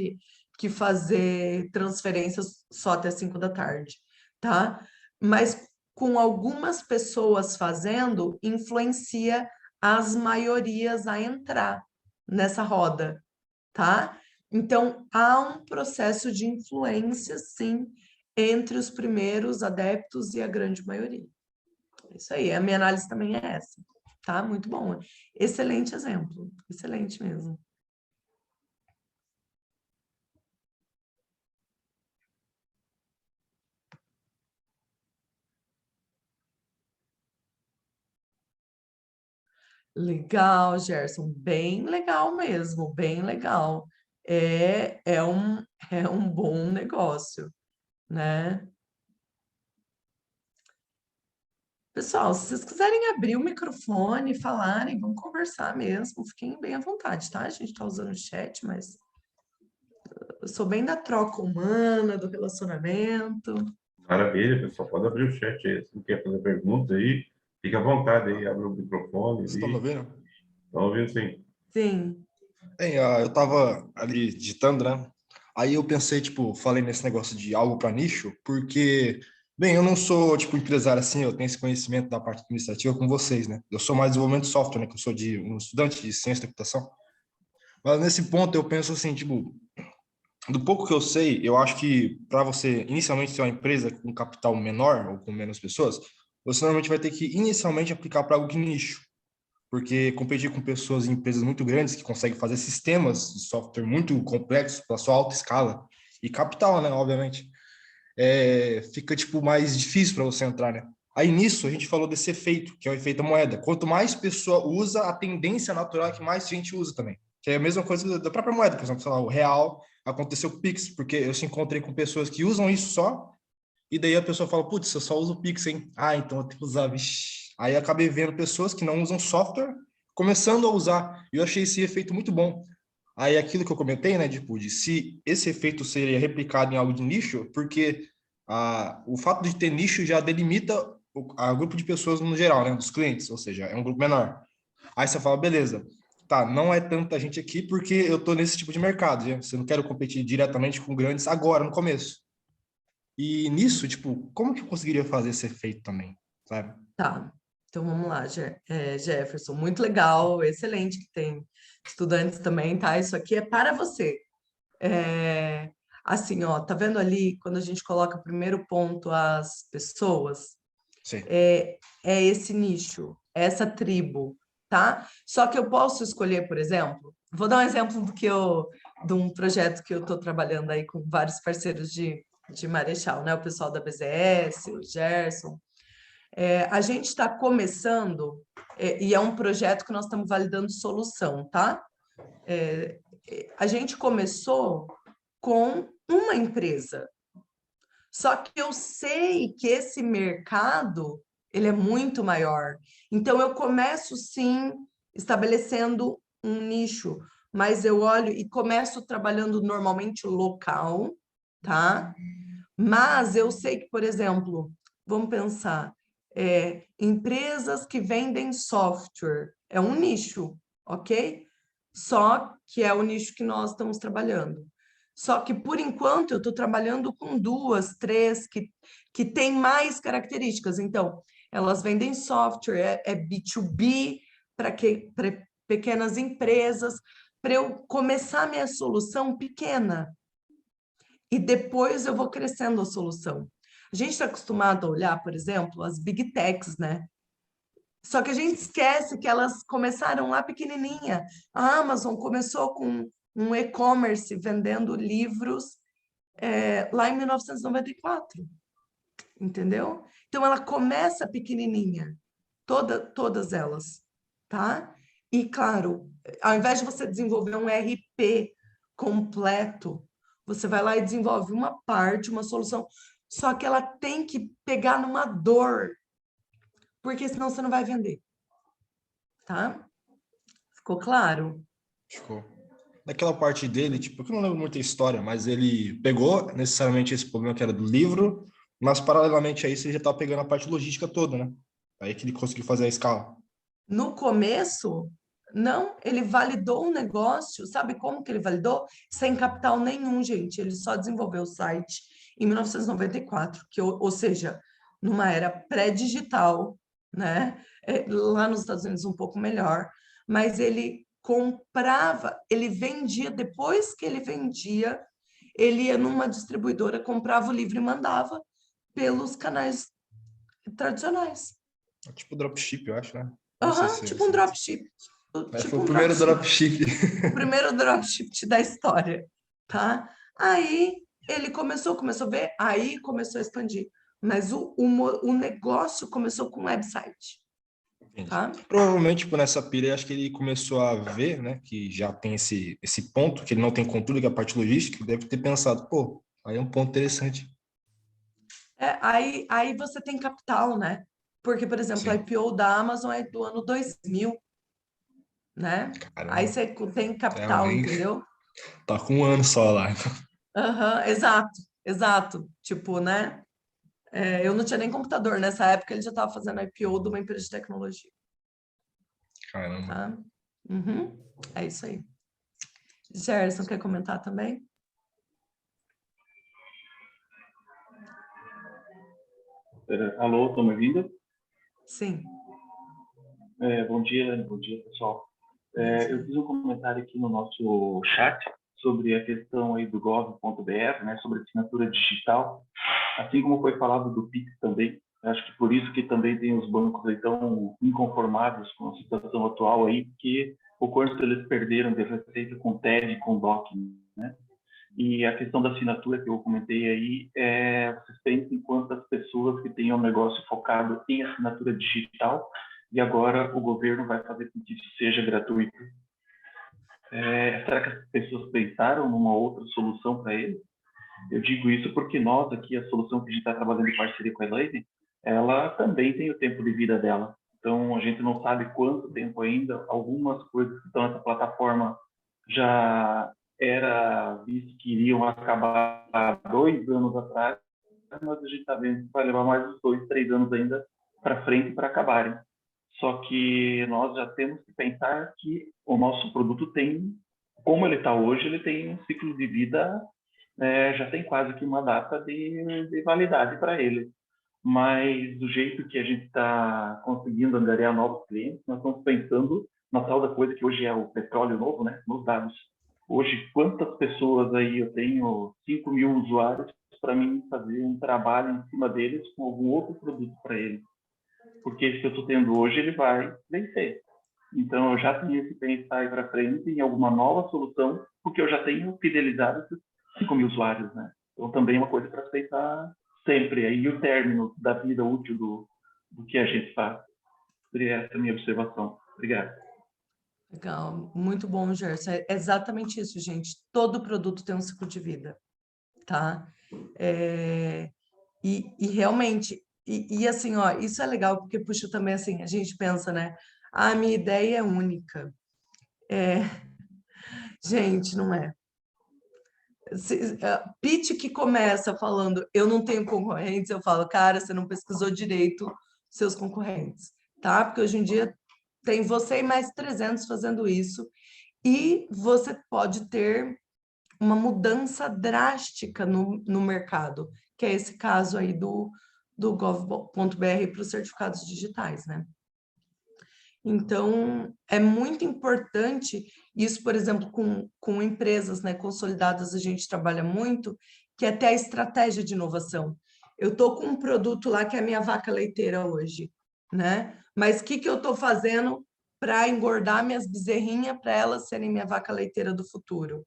Speaker 2: que fazer transferências só até 5 da tarde, tá? Mas com algumas pessoas fazendo, influencia as maiorias a entrar nessa roda, tá? Então, há um processo de influência, sim, entre os primeiros adeptos e a grande maioria. Isso aí, a minha análise também é essa, tá? Muito bom. Excelente exemplo, excelente mesmo. Legal, Gerson, bem legal mesmo, bem legal. É um bom negócio, né? Pessoal, se vocês quiserem abrir o microfone e falarem, vamos conversar mesmo, fiquem bem à vontade, tá? A gente está usando o chat, mas eu sou bem da troca humana, do relacionamento.
Speaker 1: Maravilha, pessoal. Pode abrir o chat aí. Se não quer fazer pergunta aí, fica à vontade aí, abre o microfone
Speaker 3: Você tá me
Speaker 1: ali.
Speaker 3: ouvindo?
Speaker 1: Estão ouvindo sim.
Speaker 2: Sim.
Speaker 3: Bem, eu tava ali digitando, né? Aí eu pensei, tipo, falei nesse negócio de algo para nicho, porque, bem, eu não sou, tipo, empresário assim, eu tenho esse conhecimento da parte administrativa com vocês, né? Eu sou mais desenvolvimento de software, né? Que eu sou um estudante de ciência da computação. Mas nesse ponto eu penso assim, tipo, do pouco que eu sei, eu acho que para você inicialmente ter uma empresa com capital menor ou com menos pessoas, você normalmente vai ter que inicialmente aplicar para algo de nicho. Porque competir com pessoas em empresas muito grandes que conseguem fazer sistemas de software muito complexos para sua alta escala e capital, né, obviamente, fica tipo mais difícil para você entrar, né? Aí nisso a gente falou desse efeito, que é o efeito da moeda. Quanto mais pessoa usa, a tendência natural é que mais gente usa também. Que é a mesma coisa da própria moeda, por exemplo, sei lá, o real aconteceu com o Pix, porque eu se encontrei com pessoas que usam isso só, e daí a pessoa fala, putz, eu só uso o Pix, hein? Ah, então eu tenho que usar, vixi. Aí acabei vendo pessoas que não usam software começando a usar. E eu achei esse efeito muito bom. Aí aquilo que eu comentei, né, tipo, de se esse efeito seria replicado em algo de nicho, porque o fato de ter nicho já delimita o grupo de pessoas no geral, né, dos clientes, ou seja, é um grupo menor. Aí você fala, beleza, tá, não é tanta gente aqui porque eu tô nesse tipo de mercado, né? Você não quero competir diretamente com grandes agora, no começo. E nisso, tipo, como que eu conseguiria fazer esse efeito também, sabe?
Speaker 2: Tá. Então vamos lá, Jefferson, muito legal, excelente que tem estudantes também, tá? Isso aqui é para você. É, assim, ó, tá vendo ali quando a gente coloca primeiro ponto as pessoas?
Speaker 3: Sim.
Speaker 2: É esse nicho, essa tribo, tá? Só que eu posso escolher, por exemplo, vou dar um exemplo de um projeto que eu estou trabalhando aí com vários parceiros de Marechal, né? O pessoal da BZS, o Gerson. A gente está começando, e é um projeto que nós estamos validando solução, tá? A gente começou com uma empresa, só que eu sei que esse mercado, ele é muito maior. Então, eu começo, sim, estabelecendo um nicho, mas eu olho e começo trabalhando normalmente local, tá? Mas eu sei que, por exemplo, vamos pensar, empresas que vendem software, é um nicho, ok? Só que é o nicho que nós estamos trabalhando. Só que, por enquanto, eu estou trabalhando com duas, três, que têm mais características. Então, elas vendem software, é B2B, para pequenas empresas, para eu começar minha solução pequena. E depois eu vou crescendo a solução. A gente está acostumado a olhar, por exemplo, as big techs, né? Só que a gente esquece que elas começaram lá pequenininha. A Amazon começou com um e-commerce vendendo livros lá em 1994, entendeu? Então ela começa pequenininha, todas elas, tá? E claro, ao invés de você desenvolver um RP completo, você vai lá e desenvolve uma parte, uma solução, só que ela tem que pegar numa dor, porque senão você não vai vender, tá? Ficou claro?
Speaker 3: Ficou. Daquela parte dele, tipo, eu não lembro muita história, mas ele pegou necessariamente esse problema que era do livro, mas paralelamente a isso ele já estava pegando a parte logística toda, né? Aí que ele conseguiu fazer a escala.
Speaker 2: No começo, não, ele validou o negócio, sabe como que ele validou? Sem capital nenhum, gente. Ele só desenvolveu o site em 1994, ou seja, numa era pré-digital, né? Lá nos Estados Unidos um pouco melhor, mas ele comprava, ele vendia, depois que ele vendia, ele ia numa distribuidora, comprava o livro e mandava pelos canais tradicionais.
Speaker 3: É tipo dropship, eu acho, né? Não sei
Speaker 2: Aham,
Speaker 3: se é
Speaker 2: tipo um
Speaker 3: assim.
Speaker 2: dropship.
Speaker 3: Foi
Speaker 2: Tipo
Speaker 3: o
Speaker 2: um
Speaker 3: primeiro
Speaker 2: dropship.
Speaker 3: dropship.
Speaker 2: O primeiro dropship da história, tá? Aí ele começou a ver, aí começou a expandir. Mas o negócio começou com website,
Speaker 3: Entendi.
Speaker 2: tá?
Speaker 3: Provavelmente, tipo, nessa pilha, acho que ele começou a ver, né, que já tem esse ponto, que ele não tem controle, que é a parte logística, deve ter pensado, pô, aí é um ponto interessante.
Speaker 2: Aí você tem capital, né? Porque, por exemplo, a
Speaker 3: Sim.
Speaker 2: IPO da Amazon é do ano 2000, né? Aí
Speaker 3: Caramba,
Speaker 2: você tem
Speaker 3: é,
Speaker 2: capital,
Speaker 3: nem
Speaker 2: entendeu?
Speaker 3: tá com um ano só lá.
Speaker 2: Aham, exato, exato. Tipo, né? Eu não tinha nem computador. Nessa época ele já estava fazendo IPO de uma empresa de tecnologia,
Speaker 3: Caramba.
Speaker 2: tá? Uhum, é isso aí. Gerson, quer comentar também?
Speaker 4: Alô, estão me ouvindo?
Speaker 2: Sim.
Speaker 4: Bom dia, pessoal.
Speaker 2: Bom
Speaker 4: Eu
Speaker 2: dia.
Speaker 4: fiz um comentário aqui no nosso chat sobre a questão aí do gov.br, né, sobre assinatura digital, assim como foi falado do Pix também. Acho que por isso que também tem os bancos aí tão inconformados com a situação atual aí, porque o quanto eles perderam de receita com TED e com DOC, né? E a questão da assinatura que eu comentei aí, vocês pensem em quantas pessoas que têm um negócio focado em assinatura digital e agora o governo vai fazer com que isso seja gratuito. Será que as pessoas pensaram numa outra solução para ele? Eu digo isso porque nós aqui, a solução que a gente está trabalhando em parceria com a Elaine, ela também tem o tempo de vida dela. Então, a gente não sabe quanto tempo ainda. Algumas coisas que estão nessa plataforma já era visto que iriam acabar há 2 anos atrás, mas a gente está vendo que vai levar mais uns 2, 3 anos ainda para frente para acabarem. Só que nós já temos que pensar que o nosso produto tem, como ele está hoje, ele tem um ciclo de vida, já tem quase que uma data de validade para ele. mas do jeito que a gente está conseguindo angariar novos clientes, nós estamos pensando na tal da coisa que hoje é o petróleo novo, né? Nos dados. Hoje, quantas pessoas aí eu tenho 5 mil usuários para mim fazer um trabalho em cima deles com algum outro produto para eles? Porque esse que eu estou tendo hoje, ele vai vencer. Então, eu já tenho que pensar aí para frente em alguma nova solução, porque eu já tenho fidelizado esses 5 mil usuários, né? Então, também é uma coisa para se pensar sempre. Aí, o término da vida útil do que a gente faz. Seria essa a minha observação. Obrigado.
Speaker 2: Legal, muito bom, Gerson. É exatamente isso, gente. Todo produto tem um ciclo de vida, tá? E realmente, e assim, ó, isso é legal porque puxa também assim, a gente pensa, né? A minha ideia é única. Gente, não é. Pitch que começa falando, eu não tenho concorrentes, eu falo, cara, você não pesquisou direito seus concorrentes, tá? Porque hoje em dia tem você e mais 300 fazendo isso, e você pode ter uma mudança drástica no mercado, que é esse caso aí do gov.br para os certificados digitais, né? Então, é muito importante isso, por exemplo, com empresas, né, consolidadas, a gente trabalha muito, que é ter a estratégia de inovação. Eu estou com um produto lá que é a minha vaca leiteira hoje, né? Mas o que eu estou fazendo para engordar minhas bezerrinhas para elas serem minha vaca leiteira do futuro?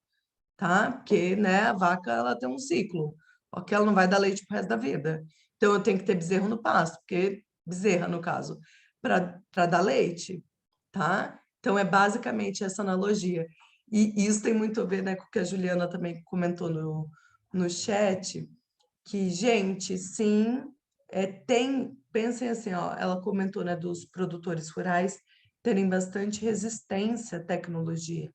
Speaker 2: Tá? Porque, né, a vaca ela tem um ciclo, porque ela não vai dar leite pro resto da vida. Então eu tenho que ter bezerro no pasto, porque bezerra no caso, para dar leite, tá? Então é basicamente essa analogia. E isso tem muito a ver, né, com o que a Juliana também comentou no chat, que, gente, sim, pensem assim, ó, ela comentou, né, dos produtores rurais terem bastante resistência à tecnologia.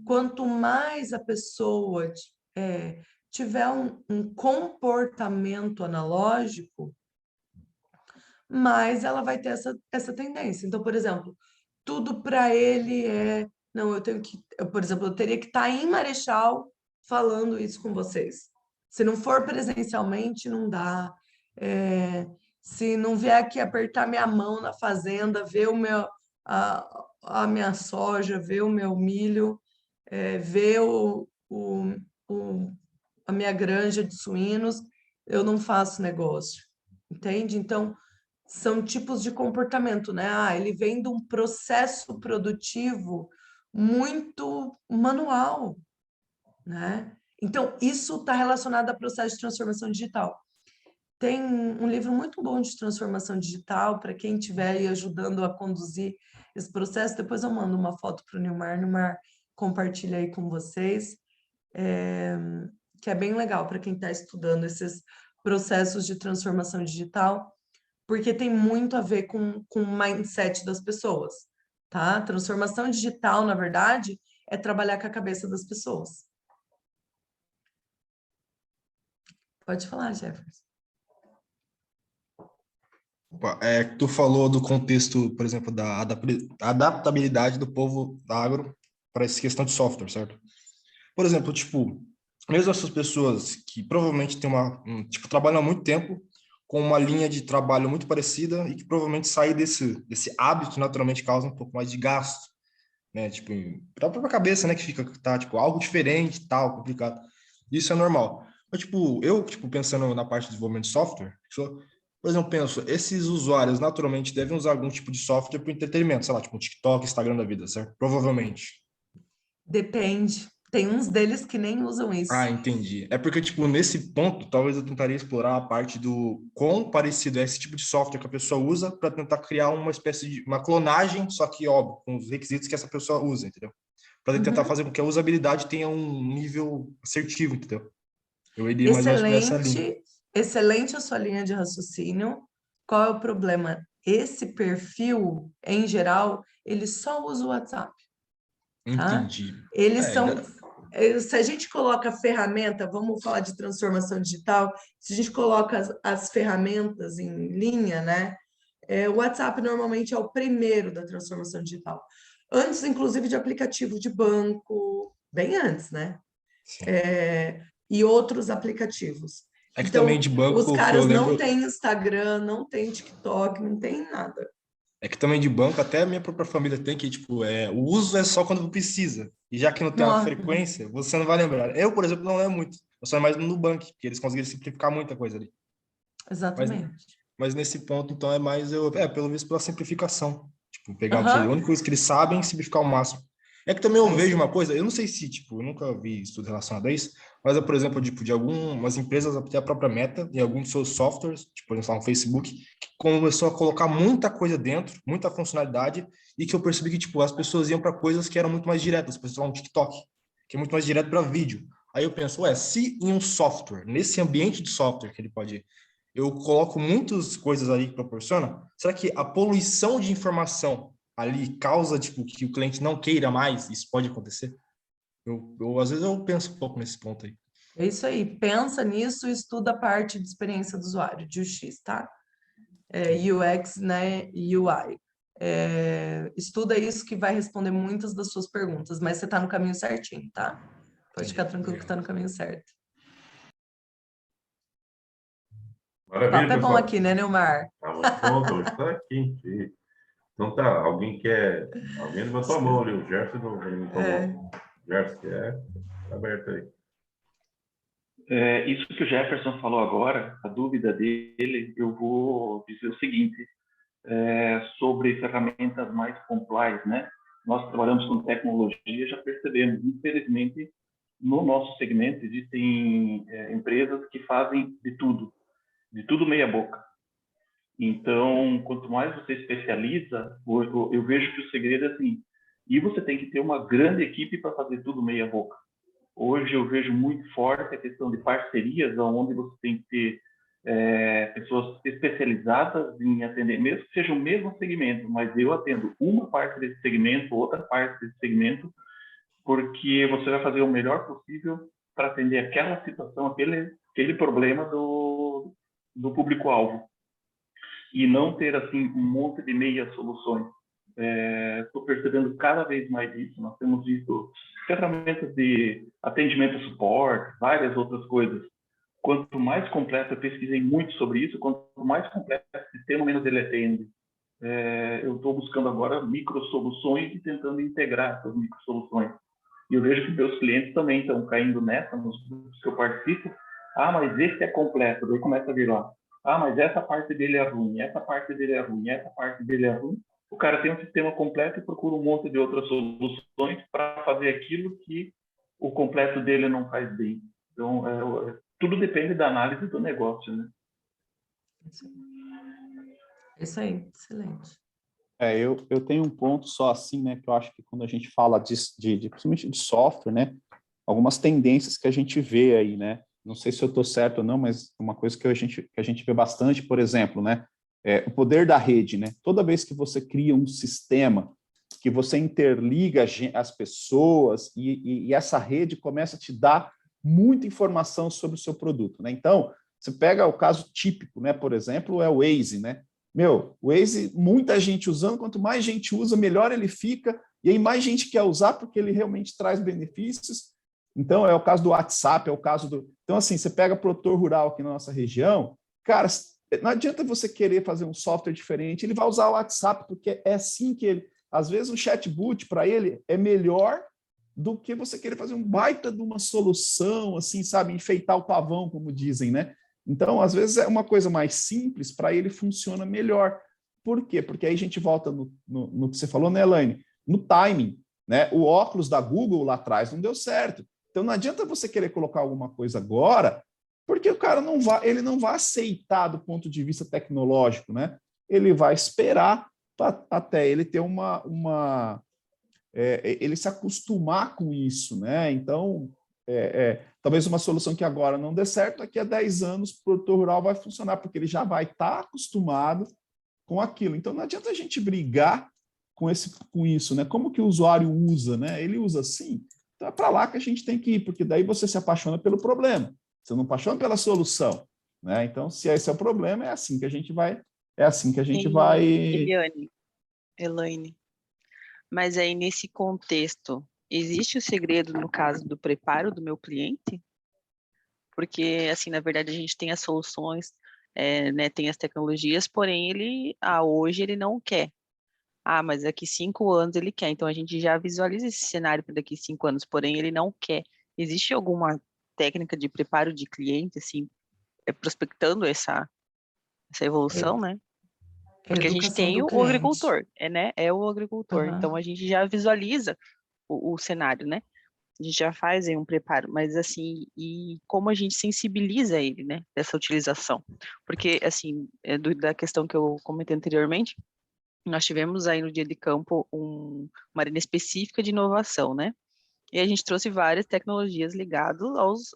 Speaker 2: Quanto mais a pessoa tiver um comportamento analógico, mais ela vai ter essa tendência. Então, por exemplo, tudo para ele não, por exemplo, eu teria que estar em Marechal falando isso com vocês. Se não for presencialmente, não dá. Se não vier aqui apertar minha mão na fazenda, ver a minha soja, ver o meu milho, ver a minha granja de suínos, eu não faço negócio, entende? Então, são tipos de comportamento, né? Ele vem de um processo produtivo muito manual, né? Então, isso está relacionado a processo de transformação digital. Tem um livro muito bom de transformação digital para quem estiver aí ajudando a conduzir esse processo. Depois eu mando uma foto para o Nilmar compartilha aí com vocês, que é bem legal para quem está estudando esses processos de transformação digital, porque tem muito a ver com o mindset das pessoas, tá? Transformação digital, na verdade, é trabalhar com a cabeça das pessoas. Pode falar, Jefferson.
Speaker 3: Tu falou do contexto, por exemplo, da adaptabilidade do povo agro para essa questão de software, certo? Por exemplo, tipo, mesmo essas pessoas que provavelmente têm trabalham há muito tempo com uma linha de trabalho muito parecida e que provavelmente sair desse hábito naturalmente causa um pouco mais de gasto, né? Tipo, para a própria cabeça, né, que tá, tipo, algo diferente, tal, complicado. Isso é normal. Mas, tipo, pensando na parte de desenvolvimento de software, por exemplo, penso, esses usuários naturalmente devem usar algum tipo de software para entretenimento, sei lá, tipo um TikTok, Instagram da vida, certo? Provavelmente.
Speaker 2: Depende. Tem uns deles que nem usam isso.
Speaker 3: Ah, entendi. É porque, tipo, nesse ponto, talvez eu tentaria explorar a parte do quão parecido é esse tipo de software que a pessoa usa para tentar criar uma espécie de uma clonagem, só que, óbvio, com os requisitos que essa pessoa usa, entendeu? Para tentar fazer com que a usabilidade tenha um nível assertivo, entendeu? Eu iria mais ou menos por essa linha.
Speaker 2: Excelente a sua linha de raciocínio. Qual é o problema? Esse perfil, em geral, ele só usa o WhatsApp, tá?
Speaker 3: Entendi.
Speaker 2: Eles
Speaker 3: É,
Speaker 2: são... Se a gente coloca ferramenta, vamos falar de transformação digital, se a gente coloca as ferramentas em linha, né? O WhatsApp normalmente é o primeiro da transformação digital. Antes, inclusive, de aplicativo de banco, bem antes, né?
Speaker 3: sim.
Speaker 2: E outros aplicativos.
Speaker 3: É que
Speaker 2: Então,
Speaker 3: também de banco
Speaker 2: os
Speaker 3: que eu
Speaker 2: caras não
Speaker 3: lembro.
Speaker 2: têm Instagram, não têm TikTok, não tem nada.
Speaker 3: É que também de banco, até a minha própria família tem que, tipo, o uso é só quando precisa. E já que não tem uma
Speaker 2: Nossa,
Speaker 3: frequência, você não vai lembrar. Eu, por exemplo, não lembro muito. Eu só mais no Nubank, porque eles conseguiram simplificar muita coisa ali. Mas,
Speaker 2: exatamente.
Speaker 3: mas nesse ponto, então, é mais, pelo visto, pela simplificação. Tipo, pegar o que, a
Speaker 2: Aham,
Speaker 3: única coisa que eles sabem, simplificar ao máximo. É que também eu
Speaker 2: é isso
Speaker 3: vejo uma
Speaker 2: aí.
Speaker 3: coisa, eu não sei se, tipo, eu nunca vi estudo relacionado a isso, mas, por exemplo, tipo, de algumas empresas, até a própria Meta, em alguns dos seus softwares, tipo, por exemplo, no Facebook, que começou a colocar muita coisa dentro, muita funcionalidade, e que eu percebi que, tipo, as pessoas iam para coisas que eram muito mais diretas, por exemplo, um TikTok, que é muito mais direto para vídeo. Aí eu penso, se em um software, nesse ambiente de software que ele pode eu coloco muitas coisas ali que proporciona, será que a poluição de informação ali causa, tipo, que o cliente não queira mais? Isso pode acontecer? Às vezes eu penso um pouco nesse ponto aí.
Speaker 2: É isso aí. Pensa nisso e estuda a parte de experiência do usuário, de UX, tá? UX, né? E UI. Estuda isso que vai responder muitas das suas perguntas, mas você está no caminho certinho, tá? Pode ficar
Speaker 3: Entendi.
Speaker 2: tranquilo que está no caminho certo. O
Speaker 1: Maravilha,
Speaker 2: papo é bom
Speaker 1: pessoal.
Speaker 2: aqui, né, Neumar?
Speaker 1: Tá muito bom, hoje está quente. Então tá, alguém quer. Alguém levantou a mão ali, o Gerson não levantou a
Speaker 2: É,
Speaker 1: mão. Gerson, quer? Tá aberto aí.
Speaker 4: Isso que o Jefferson falou agora, a dúvida dele, eu vou dizer o seguinte, sobre ferramentas mais pontuais, né? Nós trabalhamos com tecnologia, já percebemos, infelizmente, no nosso segmento existem empresas que fazem de tudo meia boca. Então, quanto mais você especializa, eu vejo que o segredo é assim, e você tem que ter uma grande equipe para fazer tudo meia boca. Hoje eu vejo muito forte a questão de parcerias, onde você tem que ter pessoas especializadas em atender, mesmo que seja o mesmo segmento, mas eu atendo uma parte desse segmento, outra parte desse segmento, porque você vai fazer o melhor possível para atender aquela situação, aquele problema do público-alvo. E não ter assim um monte de meias soluções. Estou percebendo cada vez mais isso. Nós temos visto ferramentas de atendimento e suporte, várias outras coisas. Quanto mais completo, eu pesquisei muito sobre isso, quanto mais completo o sistema, menos ele atende. Eu estou buscando agora microsoluções e tentando integrar essas microsoluções. E eu vejo que meus clientes também estão caindo nessa, nos grupos que eu participo. Ah, mas esse é completo. Daí começa a vir lá. Ah, mas essa parte dele é ruim, essa parte dele é ruim, essa parte dele é ruim. O cara tem um sistema completo e procura um monte de outras soluções para fazer aquilo que o completo dele não faz bem. Então, tudo depende da análise do negócio, né?
Speaker 2: isso aí, excelente.
Speaker 5: Eu tenho um ponto só assim, né, que eu acho que quando a gente fala principalmente de software, né, algumas tendências que a gente vê aí, né, não sei se eu estou certo ou não, mas uma coisa que a gente vê bastante, por exemplo, né, o poder da rede, né, toda vez que você cria um sistema, que você interliga as pessoas e essa rede começa a te dar muita informação sobre o seu produto, né, então, você pega o caso típico, né, por exemplo, é o Waze, né, o Waze, muita gente usando, quanto mais gente usa, melhor ele fica, e aí mais gente quer usar porque ele realmente traz benefícios. Então, é o caso do WhatsApp, é o caso do... Então, assim, você pega produtor rural aqui na nossa região, cara, não adianta você querer fazer um software diferente, ele vai usar o WhatsApp, porque é assim que ele... Às vezes, o chatbot, para ele, é melhor do que você querer fazer um baita de uma solução, assim, sabe, enfeitar o pavão, como dizem, né? Então, às vezes, é uma coisa mais simples, para ele funciona melhor. Por quê? Porque aí a gente volta no que você falou, né, Elaine? No timing. Né? O óculos da Google lá atrás não deu certo. Então, não adianta você querer colocar alguma coisa agora, porque o cara ele não vai aceitar do ponto de vista tecnológico. Né? Ele vai esperar até ele ter ele se acostumar com isso. Né? Então, talvez uma solução que agora não dê certo, daqui a 10 anos o produtor rural vai funcionar, porque ele já vai estar acostumado com aquilo. Então, não adianta a gente brigar com isso, né? Como que o usuário usa, né? Ele usa assim, então é para lá que a gente tem que ir, porque daí você se apaixona pelo problema, você não apaixona pela solução, né? Então, se esse é o problema, é assim que a gente vai
Speaker 6: Elaine, mas aí nesse contexto, existe o segredo no caso do preparo do meu cliente? porque, assim, na verdade, a gente tem as soluções, né, tem as tecnologias, porém, hoje ele não quer. Mas daqui 5 anos ele quer. Então, a gente já visualiza esse cenário para daqui 5 anos, porém, ele não quer. Existe alguma técnica de preparo de cliente, assim, prospectando essa evolução, né? Porque a gente
Speaker 2: Educação
Speaker 6: tem
Speaker 2: do
Speaker 6: o
Speaker 2: cliente.
Speaker 6: agricultor, né? É o agricultor. Então,
Speaker 2: Aham.
Speaker 6: a gente já visualiza o cenário, né? A gente já faz aí um preparo, mas assim, e como a gente sensibiliza ele, né, dessa utilização. Porque, assim, da questão que eu comentei anteriormente, nós tivemos aí no dia de campo uma arena específica de inovação, né? E a gente trouxe várias tecnologias ligadas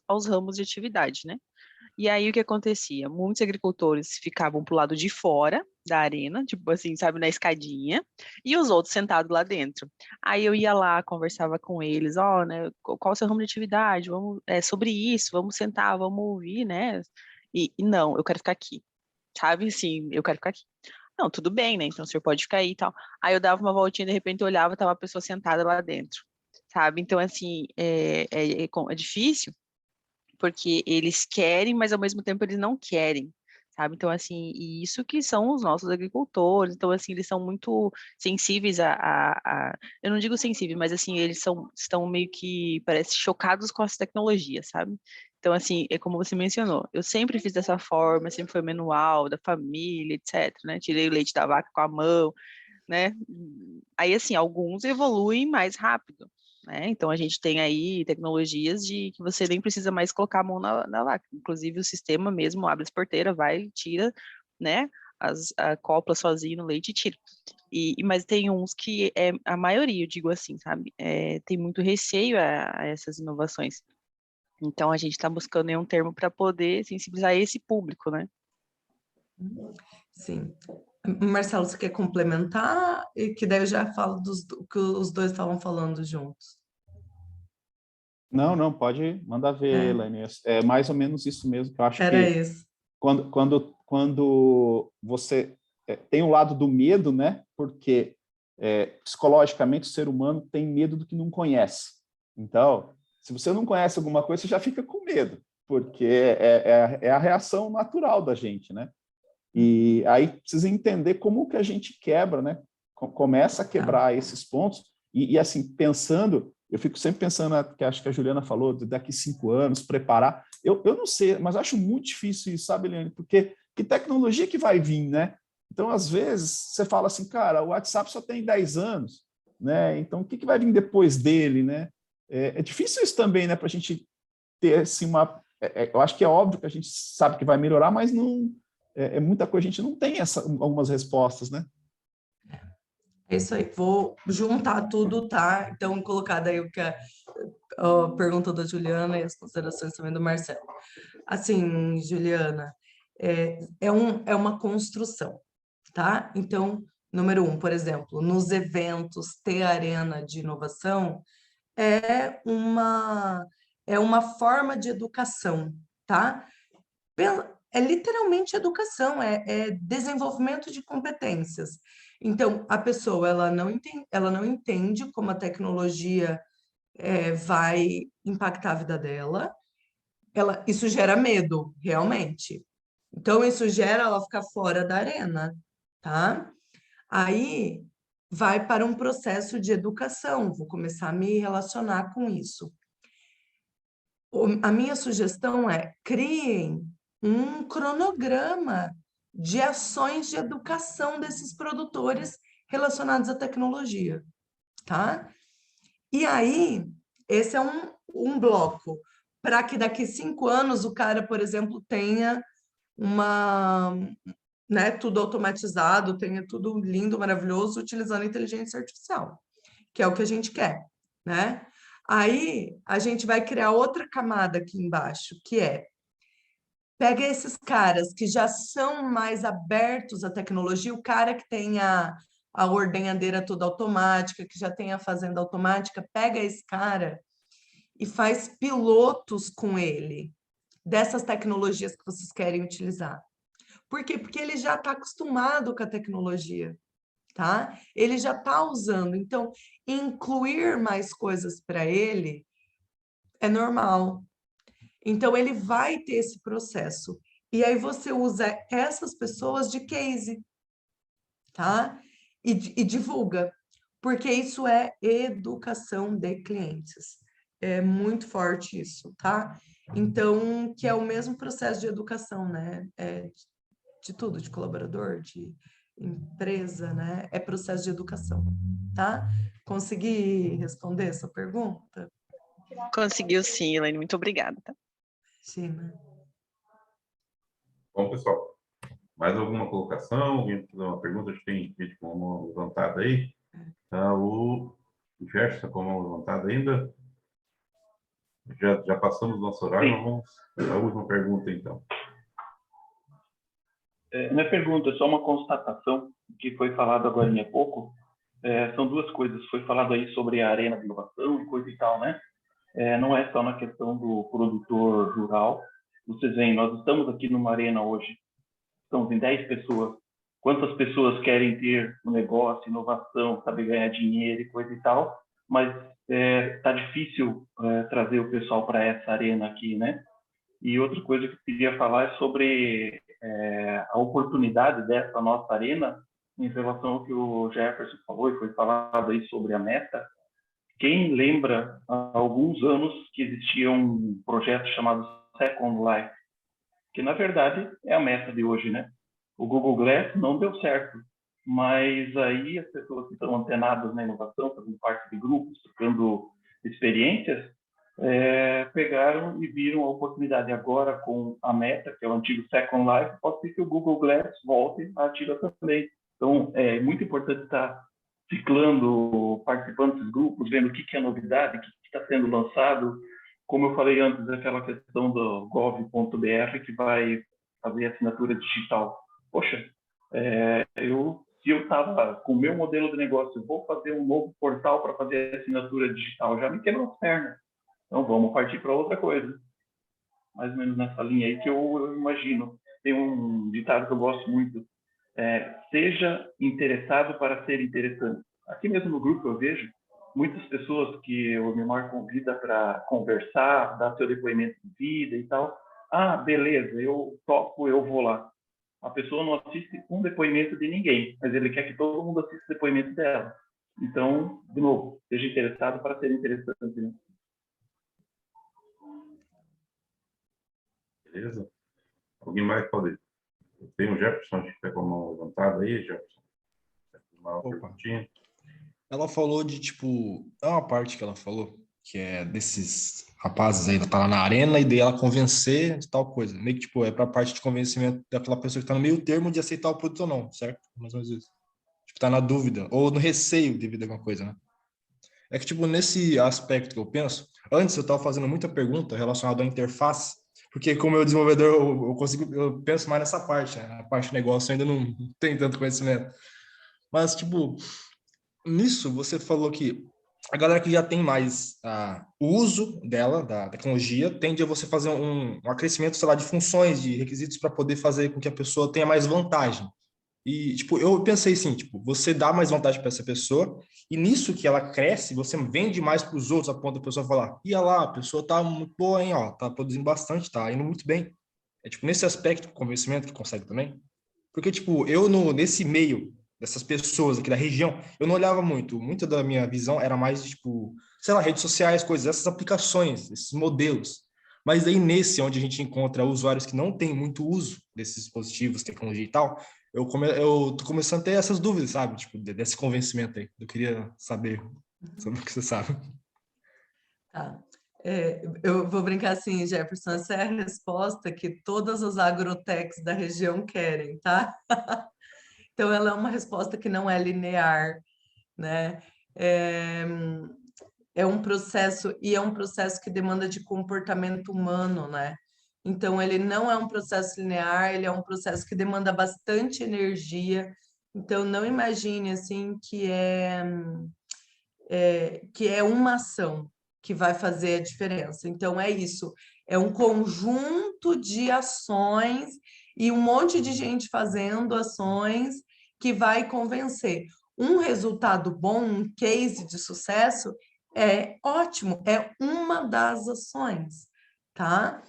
Speaker 6: aos ramos de atividade, né? E aí o que acontecia? Muitos agricultores ficavam pro lado de fora da arena, tipo assim, sabe, na escadinha, e os outros sentados lá dentro. Aí eu ia lá, conversava com eles, né, qual o seu ramo de atividade? Vamos, sobre isso, vamos sentar, vamos ouvir, né? E não, eu quero ficar aqui, sabe, assim, eu quero ficar aqui. Não, tudo bem, né? Então o senhor pode ficar aí e tal. Aí eu dava uma voltinha, de repente eu olhava, tava a pessoa sentada lá dentro, sabe? Então, assim, é difícil, porque eles querem, mas ao mesmo tempo eles não querem, sabe? Então, assim, e isso que são os nossos agricultores, então, assim, eles são muito sensíveis eu não digo sensíveis, mas, assim, eles estão meio que, parece, chocados com as tecnologias, sabe? Então, assim, é como você mencionou, eu sempre fiz dessa forma, sempre foi manual, da família, etc, né? Tirei o leite da vaca com a mão, né? Aí, assim, alguns evoluem mais rápido, né? Então, a gente tem aí tecnologias de que você nem precisa mais colocar a mão na vaca. Inclusive, o sistema mesmo abre as porteiras, vai, tira, né? Acopla sozinho no leite e tira. Mas tem uns que, a maioria, eu digo assim, sabe? Tem muito receio a essas inovações. Então, a gente está buscando aí um termo para poder sensibilizar esse público, né?
Speaker 2: Sim. Marcelo, você quer complementar? E que daí eu já falo do que os dois estavam falando juntos.
Speaker 5: Não, não, pode mandar ver,
Speaker 2: É,
Speaker 5: Elaine. É mais ou menos isso mesmo que eu acho
Speaker 2: era
Speaker 5: que
Speaker 2: isso.
Speaker 5: quando você tem o lado do medo, né? Porque psicologicamente o ser humano tem medo do que não conhece. Então, se você não conhece alguma coisa, você já fica com medo, porque é a reação natural da gente, né? E aí precisa entender como que a gente quebra, né? Começa a
Speaker 2: Tá.
Speaker 5: quebrar esses pontos e assim, pensando, eu fico sempre pensando, que acho que a Juliana falou, de daqui 5 anos, preparar. Eu não sei, mas acho muito difícil isso, sabe, Eliane? Porque que tecnologia que vai vir, né? Então, às vezes, você fala assim, cara, o WhatsApp só tem 10 anos, né? Então, o que vai vir depois dele, né? É difícil isso também, né? Para a gente ter, assim, eu acho que é óbvio que a gente sabe que vai melhorar, mas não muita coisa, a gente não tem algumas respostas, né?
Speaker 2: É isso aí. Vou juntar tudo, tá? Então, colocar daí o que a pergunta da Juliana e as considerações também do Marcelo. Assim, Juliana, é uma construção, tá? Então, número 1, por exemplo, nos eventos ter arena de inovação é uma, é uma forma de educação, tá? É literalmente educação, é desenvolvimento de competências. Então, a pessoa ela não entende como a tecnologia vai impactar a vida dela, isso gera medo, realmente. Então, isso gera ela ficar fora da arena, tá? Aí vai para um processo de educação, vou começar a me relacionar com isso. A minha sugestão é criem um cronograma de ações de educação desses produtores relacionados à tecnologia, tá? E aí, esse é um bloco, para que daqui 5 anos o cara, por exemplo, tenha tudo automatizado, tenha tudo lindo, maravilhoso, utilizando inteligência artificial, que é o que a gente quer, né? Aí a gente vai criar outra camada aqui embaixo, que pega esses caras que já são mais abertos à tecnologia, o cara que tem a ordenhadeira toda automática, que já tem a fazenda automática, pega esse cara e faz pilotos com ele dessas tecnologias que vocês querem utilizar. Por quê? Porque ele já está acostumado com a tecnologia, tá? Ele já está usando. Então, incluir mais coisas para ele é normal. Então, ele vai ter esse processo. E aí você usa essas pessoas de case, tá? E divulga, porque isso é educação de clientes. É muito forte isso, tá? Então, que é o mesmo processo de educação, né? De tudo, de colaborador, de empresa, né? É processo de educação, tá? Consegui responder essa pergunta?
Speaker 6: Conseguiu sim, Elaine, muito obrigada, tá?
Speaker 2: China.
Speaker 1: Bom, pessoal, mais alguma colocação? Alguém fazer uma pergunta? Acho que tem gente com a mão levantada aí. O Gerson com a mão levantada ainda. Já passamos nosso horário, mas vamos à última pergunta, então.
Speaker 4: Não é pergunta, é só uma constatação que foi falado agora há pouco. São duas coisas. Foi falado aí sobre a arena de inovação e coisa e tal, né? Não é só na questão do produtor rural. Vocês veem, nós estamos aqui numa arena hoje, estamos em 10 pessoas. Quantas pessoas querem ter um negócio, inovação, saber ganhar dinheiro e coisa e tal, mas está difícil trazer o pessoal para essa arena aqui, né? E outra coisa que eu queria falar é sobre a oportunidade dessa nossa arena em relação ao que o Jefferson falou e foi falado aí sobre a meta. Quem lembra, há alguns anos, que existia um projeto chamado Second Life, que, na verdade, é a meta de hoje, né? O Google Glass não deu certo, mas aí as pessoas que estão antenadas na inovação, fazendo parte de grupos, trocando experiências, pegaram e viram a oportunidade. Agora, com a meta, que é o antigo Second Life, pode ser que o Google Glass volte à ativa também. Então, é muito importante estar ciclando, participando desses grupos, vendo o que é novidade, o que está sendo lançado. Como eu falei antes, aquela questão do gov.br que vai fazer assinatura digital. Poxa, se eu estava com o meu modelo de negócio, vou fazer um novo portal para fazer assinatura digital, já me quebrou as pernas. Então, vamos partir para outra coisa. Mais ou menos nessa linha aí que eu imagino. Tem um ditado que eu gosto muito. Seja interessado para ser interessante. Aqui mesmo no grupo eu vejo muitas pessoas que o Mimar convida para conversar, dar seu depoimento de vida e tal. Ah, beleza, eu topo, eu vou lá. A pessoa não assiste um depoimento de ninguém, mas ele quer que todo mundo assista o depoimento dela. Então, de novo, seja interessado para ser interessante, né?
Speaker 1: Beleza? Alguém mais pode? Tem o Jefferson, acho que está com a mão levantada aí, Jefferson. Uma perguntinha.
Speaker 3: Ela falou de, tipo, é uma parte que ela falou, que é desses rapazes aí, tá lá na arena, e daí ela convencer de tal coisa. Meio que, tipo, é pra parte de convencimento daquela pessoa que tá no meio termo de aceitar o produto ou não, certo? Mais ou menos isso. Tipo, tá na dúvida, ou no receio devido a alguma coisa, né? É que, tipo, nesse aspecto que eu penso, antes eu tava fazendo muita pergunta relacionada à interface, porque como eu desenvolvedor, eu penso mais nessa parte, né? A parte de negócio eu ainda não tem tanto conhecimento. Mas, tipo, nisso, você falou que a galera que já tem mais o uso dela, da tecnologia, tende a você fazer um acrescimento, sei lá, de funções, de requisitos para poder fazer com que a pessoa tenha mais vantagem. E, tipo, eu pensei assim, tipo, você dá mais vantagem para essa pessoa, e nisso que ela cresce, você vende mais para os outros, a ponto da pessoa falar, ia lá, a pessoa tá muito boa, hein, ó, tá produzindo bastante, tá indo muito bem. É, tipo, nesse aspecto, convencimento que consegue também. Porque, tipo, nesse meio dessas pessoas aqui da região, eu não olhava muito. Muita da minha visão era mais, tipo, sei lá, redes sociais, coisas, essas aplicações, esses modelos. Mas aí nesse, onde a gente encontra usuários que não têm muito uso desses dispositivos, tecnologia e tal, eu tô começando a ter essas dúvidas, sabe? Tipo, desse convencimento aí. Eu queria saber sobre o que você sabe.
Speaker 2: Tá. Eu vou brincar assim, Jefferson, essa é a resposta que todas as agrotechs da região querem, tá? Então, ela é uma resposta que não é linear, né? É um processo, e é um processo que demanda de comportamento humano, né? Então, ele não é um processo linear, ele é um processo que demanda bastante energia. Então, não imagine, assim, que é uma ação que vai fazer a diferença. Então, é isso, é um conjunto de ações e um monte de gente fazendo ações que vai convencer. Um resultado bom, um case de sucesso, é ótimo, é uma das ações, tá?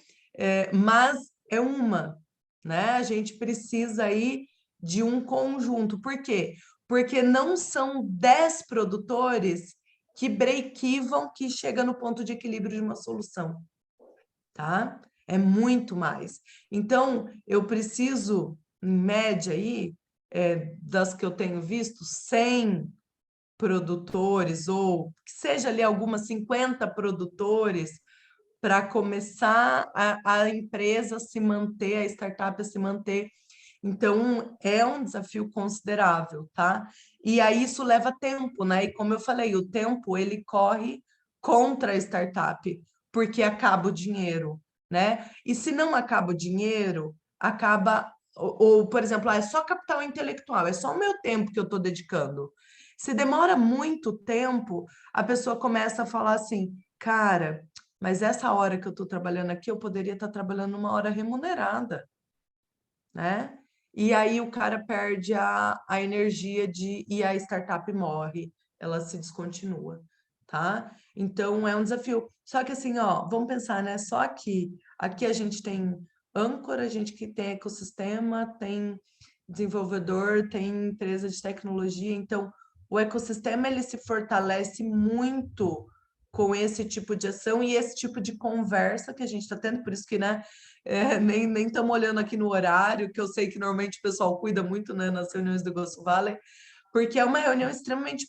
Speaker 2: Mas é uma, né? A gente precisa aí de um conjunto. Por quê? Porque não são 10 produtores que break-even, que chega no ponto de equilíbrio de uma solução, tá? É muito mais. Então, eu preciso, em média aí, das que eu tenho visto, 100 produtores, ou que seja ali algumas 50 produtores, para começar a empresa se manter, a startup se manter. Então, é um desafio considerável, tá? E aí isso leva tempo, né? E como eu falei, o tempo, ele corre contra a startup, porque acaba o dinheiro, né? E se não acaba o dinheiro, acaba... por exemplo, é só capital intelectual, é só o meu tempo que eu estou dedicando. Se demora muito tempo, a pessoa começa a falar assim, cara, mas essa hora que eu estou trabalhando aqui, eu poderia estar trabalhando uma hora remunerada, né? E aí o cara perde a energia e a startup morre, ela se descontinua, tá? Então é um desafio. Só que assim, ó, vamos pensar, né? Só aqui a gente tem âncora, a gente que tem ecossistema, tem desenvolvedor, tem empresa de tecnologia, então o ecossistema ele se fortalece muito com esse tipo de ação e esse tipo de conversa que a gente está tendo, por isso que, né, nem estamos olhando aqui no horário, que eu sei que normalmente o pessoal cuida muito, né, nas reuniões do Gosto Valley, porque é uma reunião extremamente,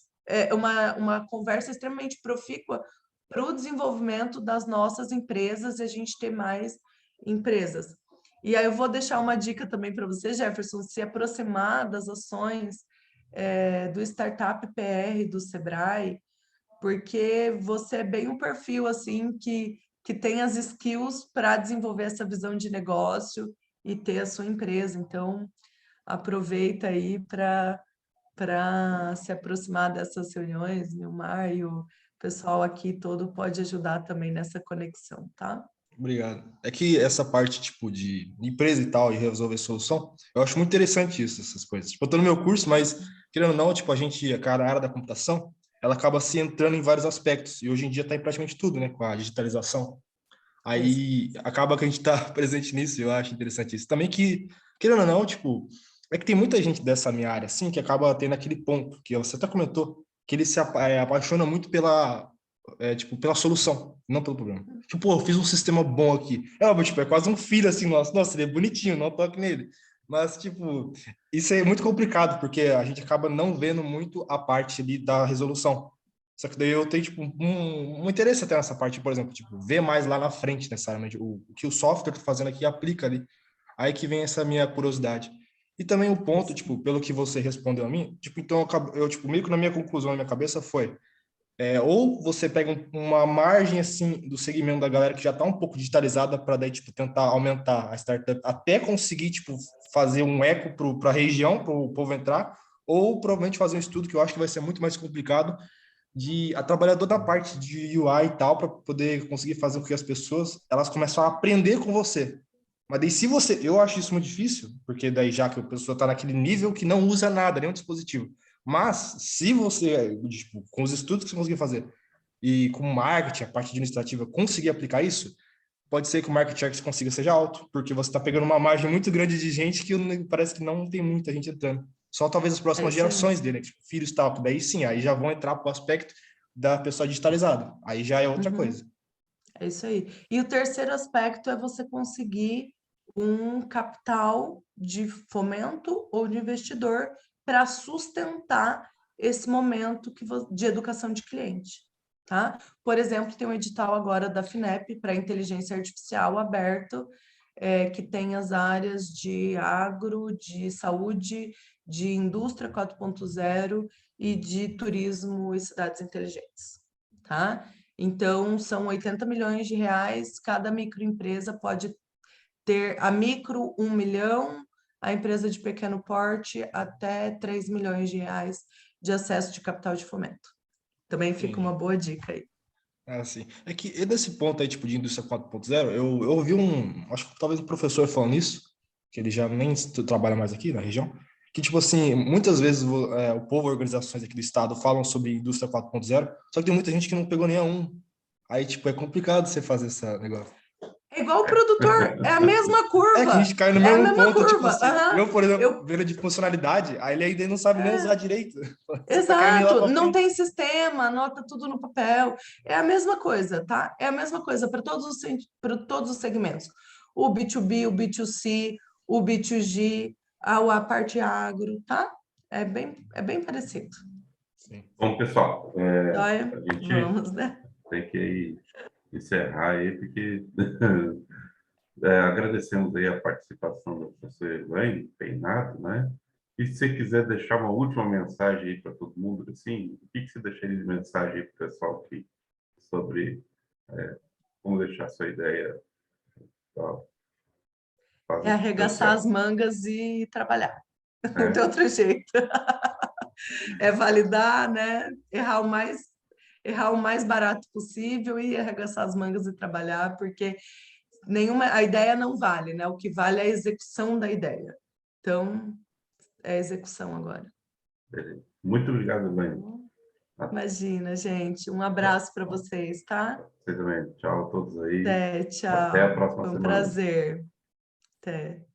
Speaker 2: uma conversa extremamente profícua para o desenvolvimento das nossas empresas e a gente ter mais empresas. E aí eu vou deixar uma dica também para você, Jefferson, se aproximar das ações do Startup PR, do Sebrae, porque você é bem um perfil assim que tem as skills para desenvolver essa visão de negócio e ter a sua empresa. Então, aproveita aí para se aproximar dessas reuniões, Nilmar, e o pessoal aqui todo pode ajudar também nessa conexão, tá?
Speaker 3: Obrigado. É que essa parte, tipo, de empresa e tal, e resolver solução, eu acho muito interessante isso, essas coisas. Tipo, eu tô no meu curso, mas, querendo ou não, tipo, a área da computação, ela acaba se entrando em vários aspectos, e hoje em dia tá em praticamente tudo, né, com a digitalização.
Speaker 2: Isso.
Speaker 3: Aí, acaba que a gente tá presente nisso, e eu acho interessante isso. Também que, querendo ou não, tipo, é que tem muita gente dessa minha área, assim, que acaba tendo aquele ponto, que você até comentou, que ele se apaixona muito tipo, pela solução, não pelo problema. Tipo, pô, eu fiz um sistema bom aqui. É óbvio, tipo, é quase um filho assim, nossa, ele é bonitinho, não toque nele. Mas, tipo, isso é muito complicado, porque a gente acaba não vendo muito a parte ali da resolução. Só que daí eu tenho, tipo, um interesse até nessa parte, por exemplo, tipo, ver mais lá na frente necessariamente o que o software está fazendo aqui aplica ali. Aí que vem essa minha curiosidade. E também o ponto, tipo, pelo que você respondeu a mim, tipo, então eu tipo, meio que na minha conclusão, na minha cabeça foi ou você pega uma margem assim do segmento da galera que já está um pouco digitalizada para daí tipo tentar aumentar a startup até conseguir tipo fazer um eco para a região para o povo entrar, ou provavelmente fazer um estudo que eu acho que vai ser muito mais complicado de a trabalhador da parte de UI e tal para poder conseguir fazer com que as pessoas elas começam a aprender com você. Mas daí se você, eu acho isso muito difícil, porque daí já que a pessoa está naquele nível que não usa nada, nenhum dispositivo. Mas, se você, tipo, com os estudos que você conseguir fazer e com o marketing, a parte administrativa, conseguir aplicar isso, pode ser que o market share que você consiga seja alto, porque você está pegando uma margem muito grande de gente que parece que não tem muita gente entrando. Só talvez as próximas gerações dele, tipo, filhos e tal, que daí sim, aí já vão entrar para o aspecto da pessoa digitalizada. Aí já é outra coisa.
Speaker 2: É isso aí. E o terceiro aspecto é você conseguir um capital de fomento ou de investidor para sustentar esse momento de educação de cliente, tá? Por exemplo, tem um edital agora da FINEP para inteligência artificial aberto, que tem as áreas de agro, de saúde, de indústria 4.0 e de turismo e cidades inteligentes, tá? Então, são 80 milhões de reais, cada microempresa pode ter, a micro 1 milhão, a empresa de pequeno porte até 3 milhões de reais de acesso de capital de fomento. Também fica uma boa dica aí.
Speaker 3: Assim, é que e desse ponto aí, tipo, de indústria 4.0, eu ouvi acho que talvez um professor falando isso, que ele já nem trabalha mais aqui na região, que, tipo assim, muitas vezes o povo, organizações aqui do estado falam sobre indústria 4.0, só que tem muita gente que não pegou nenhum. Aí, tipo, é complicado você fazer esse negócio.
Speaker 2: igual o produtor, é a mesma curva.
Speaker 3: É que a gente cai no
Speaker 2: É a
Speaker 3: mesmo
Speaker 2: mesma
Speaker 3: ponto, tipo
Speaker 2: curva,
Speaker 3: assim,
Speaker 2: aham.
Speaker 3: eu, por exemplo,
Speaker 2: Eu-
Speaker 3: vendo de funcionalidade, aí ele ainda não sabe nem usar direito. Você tá querendo ir lá
Speaker 2: Exato,
Speaker 3: pra
Speaker 2: não
Speaker 3: frente.
Speaker 2: tem sistema, anota tudo no papel. É a mesma coisa, tá? É a mesma coisa para todos os segmentos. O B2B, o B2C, o B2G, a parte agro, tá? É bem parecido.
Speaker 3: Sim.
Speaker 1: Bom, pessoal,
Speaker 2: Joia?
Speaker 1: a gente
Speaker 2: Vamos, né?
Speaker 1: tem que aí encerrar aí, porque agradecemos aí a participação da professora Elaine Peinado, né? E se você quiser deixar uma última mensagem aí para todo mundo, assim, o que você deixaria de mensagem aí para o pessoal aqui sobre como deixar sua ideia para
Speaker 2: É
Speaker 1: fazer deu
Speaker 2: arregaçar as
Speaker 1: certo?
Speaker 2: mangas e trabalhar. Não tem
Speaker 1: É,
Speaker 2: outro jeito. É validar, né? Errar o mais barato possível e arregaçar as mangas e trabalhar, porque a ideia não vale, né? O que vale é a execução da ideia. Então, é a execução agora.
Speaker 1: beleza. Muito obrigado, Elaine.
Speaker 2: Imagina, gente. Um abraço para vocês, tá?
Speaker 1: Você também. Tchau a todos aí.
Speaker 2: Até,
Speaker 1: Até a
Speaker 2: tchau.
Speaker 1: próxima
Speaker 2: Foi um
Speaker 1: semana.
Speaker 2: prazer. Até.